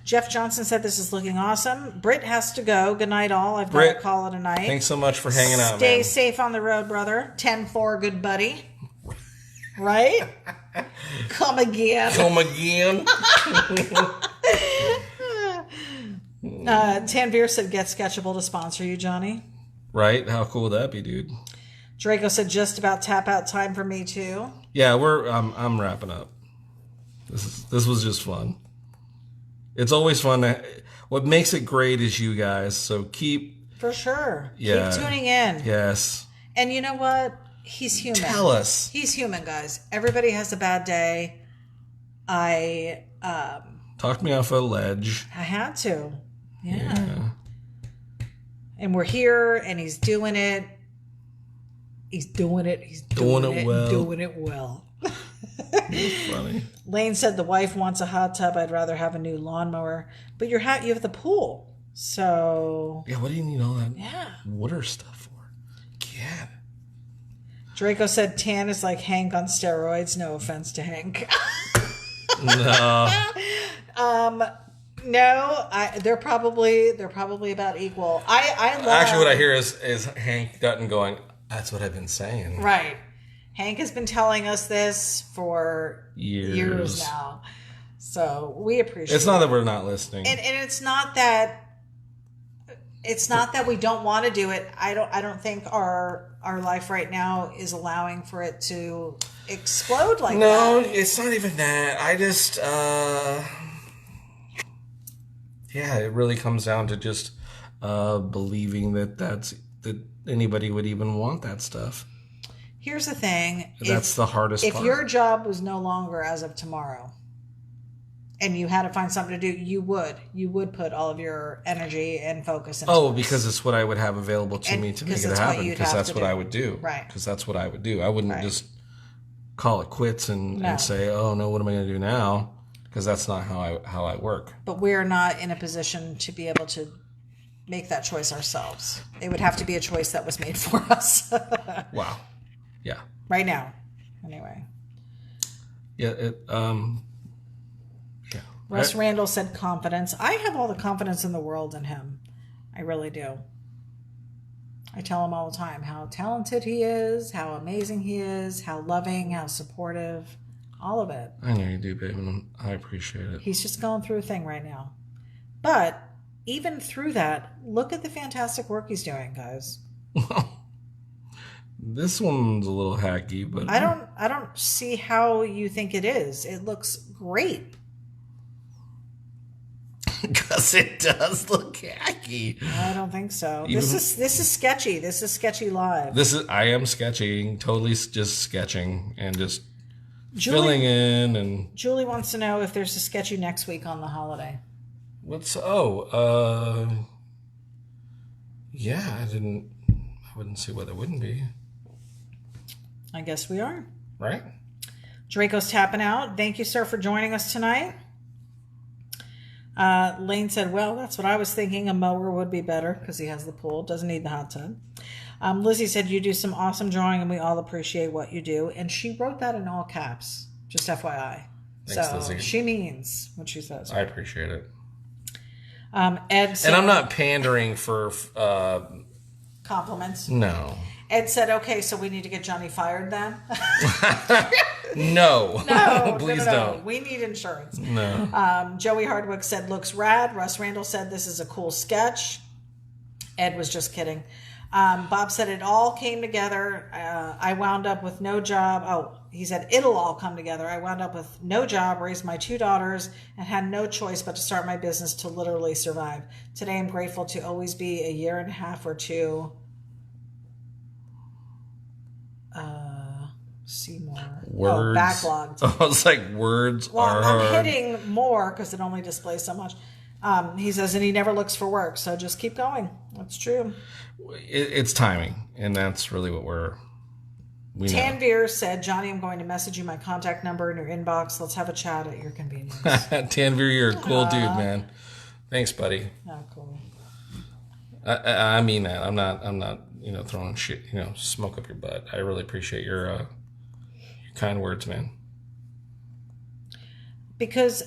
Jeff Johnson said this is looking awesome. Britt has to go. Good night, all. I've got to call it a night. Thanks so much for hanging out, man. Stay safe on the road, brother. 10-4, good buddy. Right? Come again. Come again. Tanvir said, get Sketchable to sponsor you, Johnny. Right? How cool would that be, dude? Draco said, just about tap out time for me, too. Yeah, I'm wrapping up. This was just fun. It's always fun. What makes it great is you guys, so keep... For sure. Yeah. Keep tuning in. Yes. And you know what? He's human. Tell us. He's human, guys. Everybody has a bad day. Talked me off a ledge. I had to. Yeah. And we're here, and he's doing it. He's doing it. He's doing it well. Doing it well. That's funny. Lane said the wife wants a hot tub. I'd rather have a new lawnmower. But you have the pool. So. Yeah, what do you need all that water stuff for? Yeah. Draco said tan is like Hank on steroids. No offense to Hank. No. No, they're probably about equal. I love. Actually, what I hear is Hank Dutton going, that's what I've been saying. Right. Hank has been telling us this for years now. So we appreciate It's not that we're not listening. And it's not that we don't want to do it. I don't think our life right now is allowing for it to explode like that. No, it's not even that. I just yeah, it really comes down to just believing that anybody would even want that stuff. Here's the thing. That's the hardest part. If your job was no longer as of tomorrow and you had to find something to do, you would put all of your energy and focus into this. Because it's what I would have available to me to make it happen. Because that's what I would do. Right. Because that's what I would do. I wouldn't just call it quits and say, oh, no, what am I going to do now? Because that's not how I work. But we're not in a position to be able to make that choice ourselves. It would have to be a choice that was made for us. Wow. Yeah. Right now. Anyway. Yeah. Russ Randall said confidence. I have all the confidence in the world in him. I really do. I tell him all the time how talented he is, how amazing he is, how loving, how supportive, all of it. I know you do, babe, and I appreciate it. He's just going through a thing right now. But even through that, look at the fantastic work he's doing, guys. This one's a little hacky, but I don't see how you think it is. It looks great. Because it does look hacky. I don't think so. This is sketchy. This is sketchy live. I am sketching, totally just sketching and just filling in. And Julie wants to know if there's a sketchy next week on the holiday. Yeah, I wouldn't see why there wouldn't be. I guess we are. Right? Draco's tapping out. Thank you, sir, for joining us tonight. Lane said, well, that's what I was thinking. A mower would be better because he has the pool. Doesn't need the hot tub. Lizzie said, you do some awesome drawing and we all appreciate what you do. And she wrote that in all caps, just FYI. Thanks, so Lizzie. She means what she says. I appreciate it. Ed said, and I'm not pandering for compliments. No. Ed said, okay, so we need to get Johnny fired then? No. Please don't. We need insurance. No. Joey Hardwick said, looks rad. Russ Randall said, this is a cool sketch. Ed was just kidding. Bob said, it all came together. I wound up with no job. Oh, he said, it'll all come together. I wound up with no job, raised my 2 daughters, and had no choice but to start my business to literally survive. Today, I'm grateful to always be a year and a half or 2. See more. Words. Backlogged. I was like, words are I'm hard. hitting more because it only displays so much. He says, and he never looks for work, so just keep going. That's true. It's timing, and that's really what we know. Tanvir said, Johnny, I'm going to message you my contact number in your inbox. Let's have a chat at your convenience. Tanvir, you're a cool dude, man. Thanks, buddy. Oh, cool. I mean that. I'm not throwing shit, smoke up your butt. I really appreciate your kind words, man. Because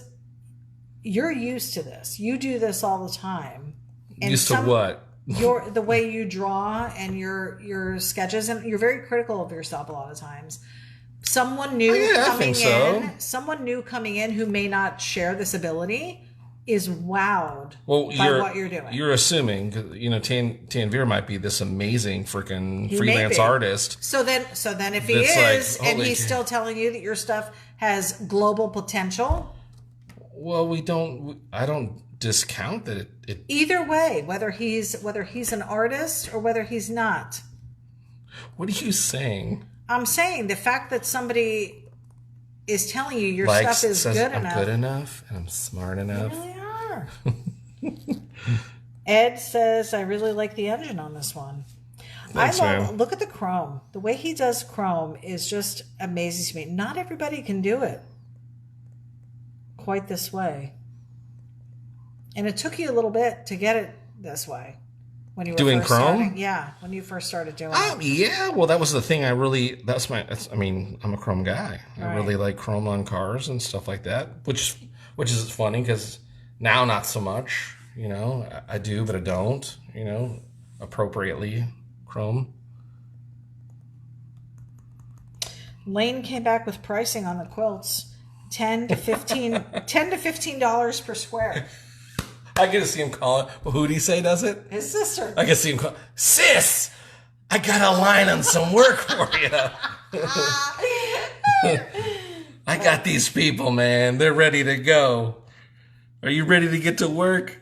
you're used to this. You do this all the time. And used to what? The way you draw and your sketches, and you're very critical of yourself a lot of times. Someone new someone new coming in who may not share this ability is wowed by what you're doing. You're assuming, Tanvir might be this amazing freaking freelance artist. So then if he is, and he's still telling you that your stuff has global potential. Well, I don't discount that it either way, whether he's an artist or whether he's not. What are you saying? I'm saying the fact that somebody is telling you your stuff is good enough. I'm good enough and I'm smart enough. You really are. Ed says, I really like the engine on this one. Thanks, man. Look at the chrome. The way he does chrome is just amazing to me. Not everybody can do it quite this way. And it took you a little bit to get it this way. When you were doing first chrome? starting. Yeah, when you first started doing it. Yeah, well, that was the thing. I'm a chrome guy. Right. I really like chrome on cars and stuff like that, which is funny because now not so much. I do, but I don't. Appropriately chrome. Lane came back with pricing on the quilts. $10 to $15 per square. I can see him calling. Well, who'd he say does it? His sister. I can see him calling. Sis, I got a line on some work for you. I got these people, man. They're ready to go. Are you ready to get to work?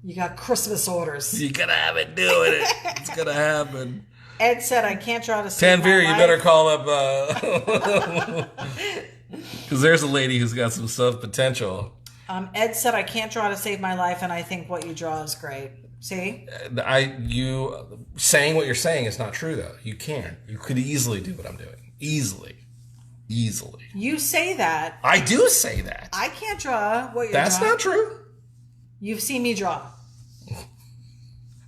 You got Christmas orders. You gotta have it doing it. It's gonna happen. Ed said, I can't draw to save my Tanvir, you life. better call up, because there's a lady who's got some stuff potential. Ed said, I can't draw to save my life, and I think what you draw is great. See? You saying what you're saying is not true, though. You can. You could easily do what I'm doing. Easily. You say that. I do say that. I can't draw what you're That's drawing. not true. You've seen me draw.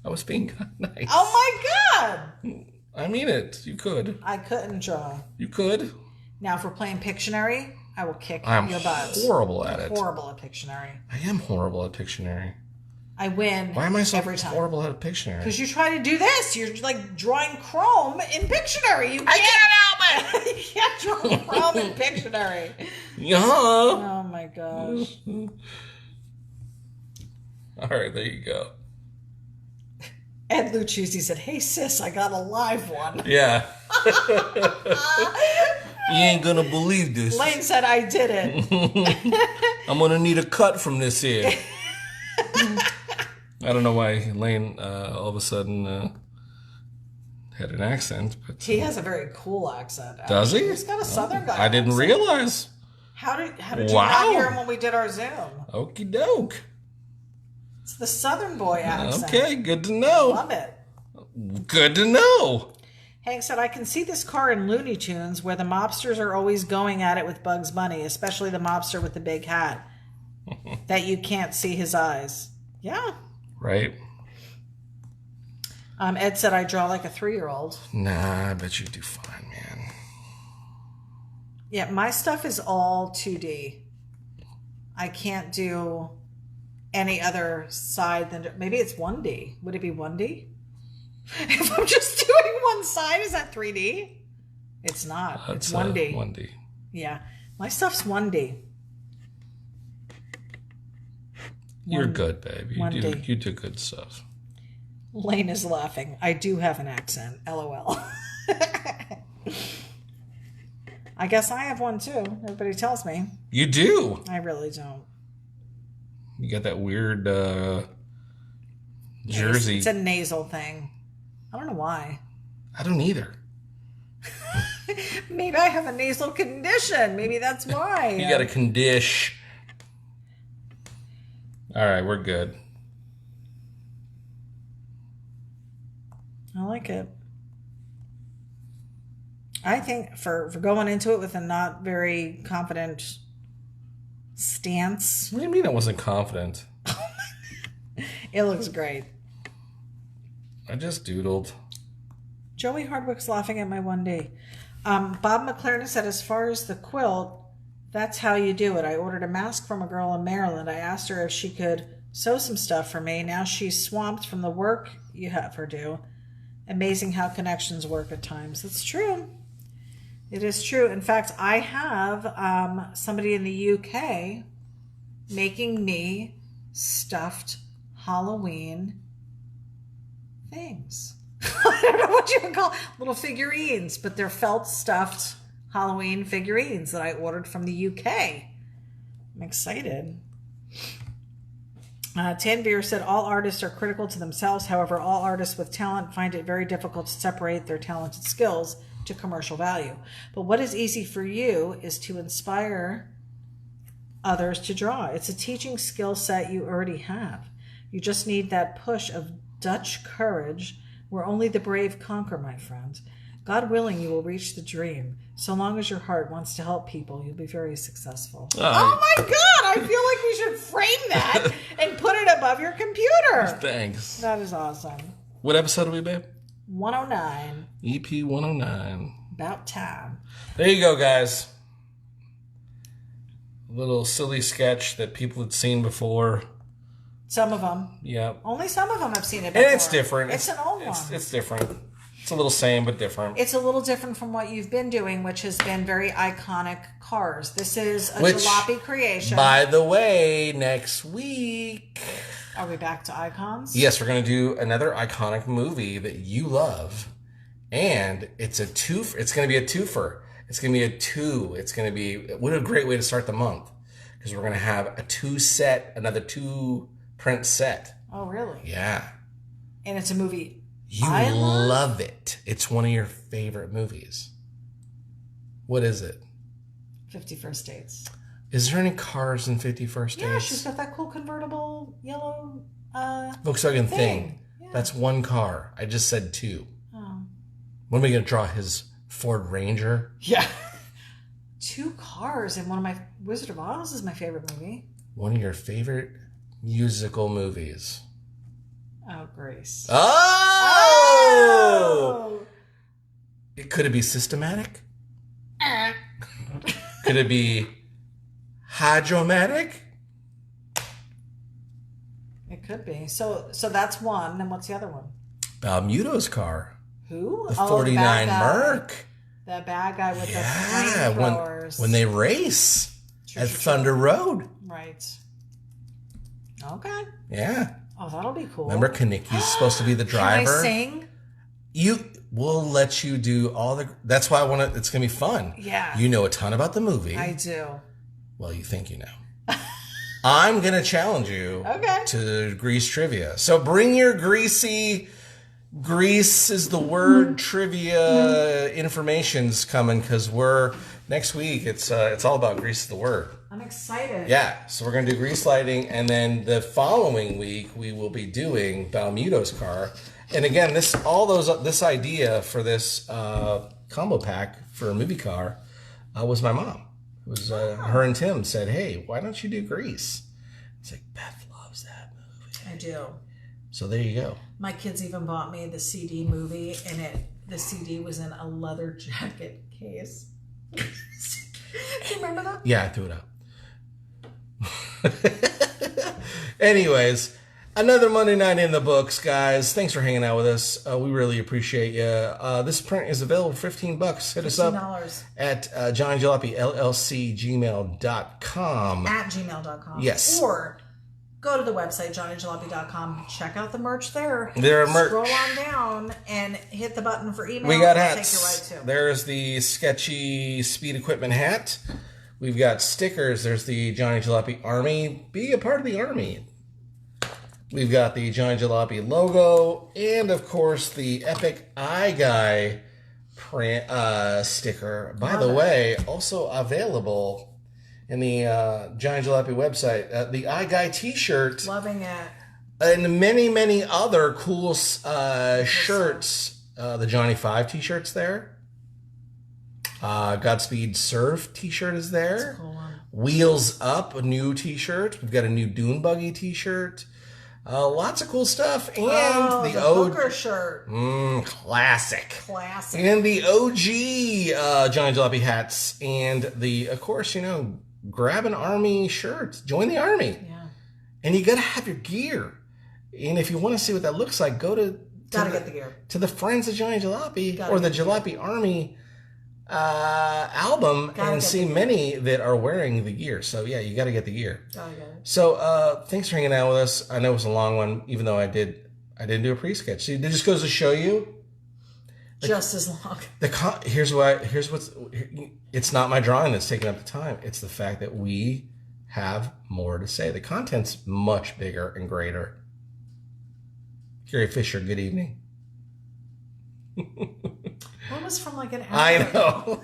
I was being nice. Oh my God! I mean it. You could. I couldn't draw. You could. Now, if we're playing Pictionary, I will kick I'm your butt. horrible at it. Horrible at Pictionary. I am horrible at Pictionary. I win. Why am I so every time? horrible at Pictionary? Because you try to do this. You're like drawing Chrome in Pictionary. I can't help it. You can't draw Chrome in Pictionary. Yeah. Oh my gosh. All right, there you go. Ed Lucchese said, hey sis, I got a live one. Yeah. You ain't gonna believe this. Lane said, I did it. I'm gonna need a cut from this here. I don't know why Lane all of a sudden had an accent, but He has a very cool accent. does he? He's got a southern guy. I didn't accent. realize. How did you Wow. not hear him when we did our Zoom? Okie doke. It's the southern boy accent. Okay, good to know. Love it. Good to know. Hank said, I can see this car in Looney Tunes where the mobsters are always going at it with Bugs Bunny, especially the mobster with the big hat. That you can't see his eyes. Yeah. Right. Ed said, I draw like a 3-year-old. Nah, I bet you do fine, man. Yeah, my stuff is all 2D. I can't do any other side than... Maybe it's 1D. Would it be 1D? If I'm just doing one side, is that 3D? It's not. It's 1D. 1D. Yeah. My stuff's 1D. You're good, babe. You 1D. do good stuff. Lane is laughing. I do have an accent. LOL. I guess I have one too. Everybody tells me. You do. I really don't. You got that weird Jersey. It's a nasal thing. I don't know why. I don't either. Maybe I have a nasal condition. Maybe that's why. You got a condition. All right, we're good. I like it. I think for going into it with a not very confident stance, What do you mean I wasn't confident? it looks great. I just doodled. Joey Hardwick's laughing at my 1D. Bob McLaren said, as far as the quilt, that's how you do it. I ordered a mask from a girl in Maryland. I asked her if she could sew some stuff for me. Now she's swamped from the work you have her do. Amazing how connections work at times. It's true. It is true. In fact, I have somebody in the UK making me stuffed Halloween things. I don't know what you would call little figurines, but they're felt stuffed Halloween figurines that I ordered from the UK. I'm excited. Tanvir said, all artists are critical to themselves. However, all artists with talent find it very difficult to separate their talented skills to commercial value. But what is easy for you is to inspire others to draw. It's a teaching skill set you already have. You just need that push of Dutch courage where only the brave conquer, my friend. God willing, you will reach the dream. So long as your heart wants to help people, you'll be very successful. Oh my God, I feel like we should frame that and put it above your computer. Thanks. That is awesome. What episode are we, babe? 109. EP 109. About time. There you go, guys. A little silly sketch that people had seen before. Some of them. Yeah. Only some of them have seen it before. And it's different. It's an old one. It's different. It's a little same, but different. It's a little different from what you've been doing, which has been very iconic cars. This is a jalopy creation. By the way, next week... Are we back to icons? Yes, we're going to do another iconic movie that you love. And it's a twofer. It's going to be a twofer. It's going to be a two. It's going to be... What a great way to start the month. Because we're going to have a another two print set. Oh, really? Yeah. And it's a movie You I love it. It's one of your favorite movies. What is it? 51st Dates. Is there any cars in 51st Dates? Yeah, she's got that cool convertible yellow Volkswagen thing. Yeah. That's one car. I just said two. Oh. When are we going to draw his Ford Ranger? Yeah. 2 cars in one of my Wizard of Oz is my favorite movie. One of your favorite musical movies. Oh, Grace. Oh! Could it be Systematic? Could it be Hydromatic? It could be. So that's one. And what's the other one? Muto's car. Who? The 49 bad guy. Merc. The bad guy with the Yeah, flamethrowers. when they race True, at true, true. Thunder Road. Right. Okay. Yeah. Oh, that'll be cool. Remember, Kanicki's supposed to be the driver. Can I sing? We'll let you do all the. That's why I want to. It's gonna be fun. Yeah. You know a ton about the movie. I do. Well, you think you know. I'm gonna challenge you. Okay. To Grease trivia. So bring your greasy. Grease is the word trivia. Information's coming because next week. It's all about Grease is the word. I'm excited. Yeah, so we're going to do grease lighting, and then the following week we will be doing Balmuto's car. And again, this idea for this combo pack for a movie car was my mom. It was her and Tim said, "Hey, why don't you do Grease?" It's like Beth loves that movie. I do. So there you go. My kids even bought me the CD movie, and the CD was in a leather jacket case. Do you remember that? Yeah, I threw it out. Anyways, another Monday night in the books, guys. Thanks for hanging out with us. We really appreciate you. This print is available for $15. Hit us up $15. at johnnyjalopyllc@gmail.com. At gmail.com. Yes. Or go to the website, johnnyjalopy.com. Check out the merch there. There are merch. Scroll on down and hit the button for email. We got It'll hats. Take you right to. There's the Sketchy Speed Equipment hat. We've got stickers. There's the Johnny Jalopy Army. Be a part of the Army. We've got the Johnny Jalopy logo. And, of course, the Epic Eye Guy print, sticker. By the way, also available in the Johnny Jalopy website. The Eye Guy t-shirt. Loving it. And many, many other cool shirts. The Johnny 5 t-shirts there. Godspeed Surf t-shirt is there. That's a cool one. Wheels Up, a new t-shirt. We've got a new Dune Buggy t-shirt. Lots of cool stuff. And the Hooker shirt. Classic. Classic. And the OG Johnny Jalopy hats. And of course, grab an Army shirt. Join the Army. Yeah. And you got to have your gear. And if you want to see what that looks like, go to Get the gear. To the Friends of Johnny Jalopy Gotta or the get the Jalopy Army album and see many that are wearing the gear. So yeah, you got to get the gear. Gotta get it. So thanks for hanging out with us. I know it was a long one, even though I didn't do a pre-sketch. See, it just goes to show you. Just as long. Here's what's. It's not my drawing that's taking up the time. It's the fact that we have more to say. The content's much bigger and greater. Gary Fisher, good evening. That was from like an hour. I know.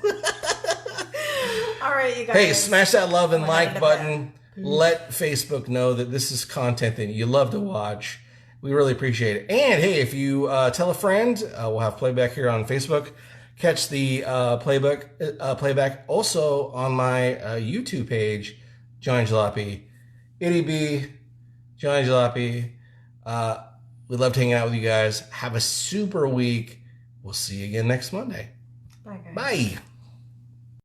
All right, you guys. Hey, smash that love and We're like heading to button. bed. Let Facebook know that this is content that you love to watch. We really appreciate it. And hey, if you tell a friend, we'll have playback here on Facebook. Catch the playback also on my YouTube page, Johnny Jalopy, Ity-B, Johnny Jalopy. We loved hanging out with you guys. Have a super week. We'll see you again next Monday. Bye, guys. Bye.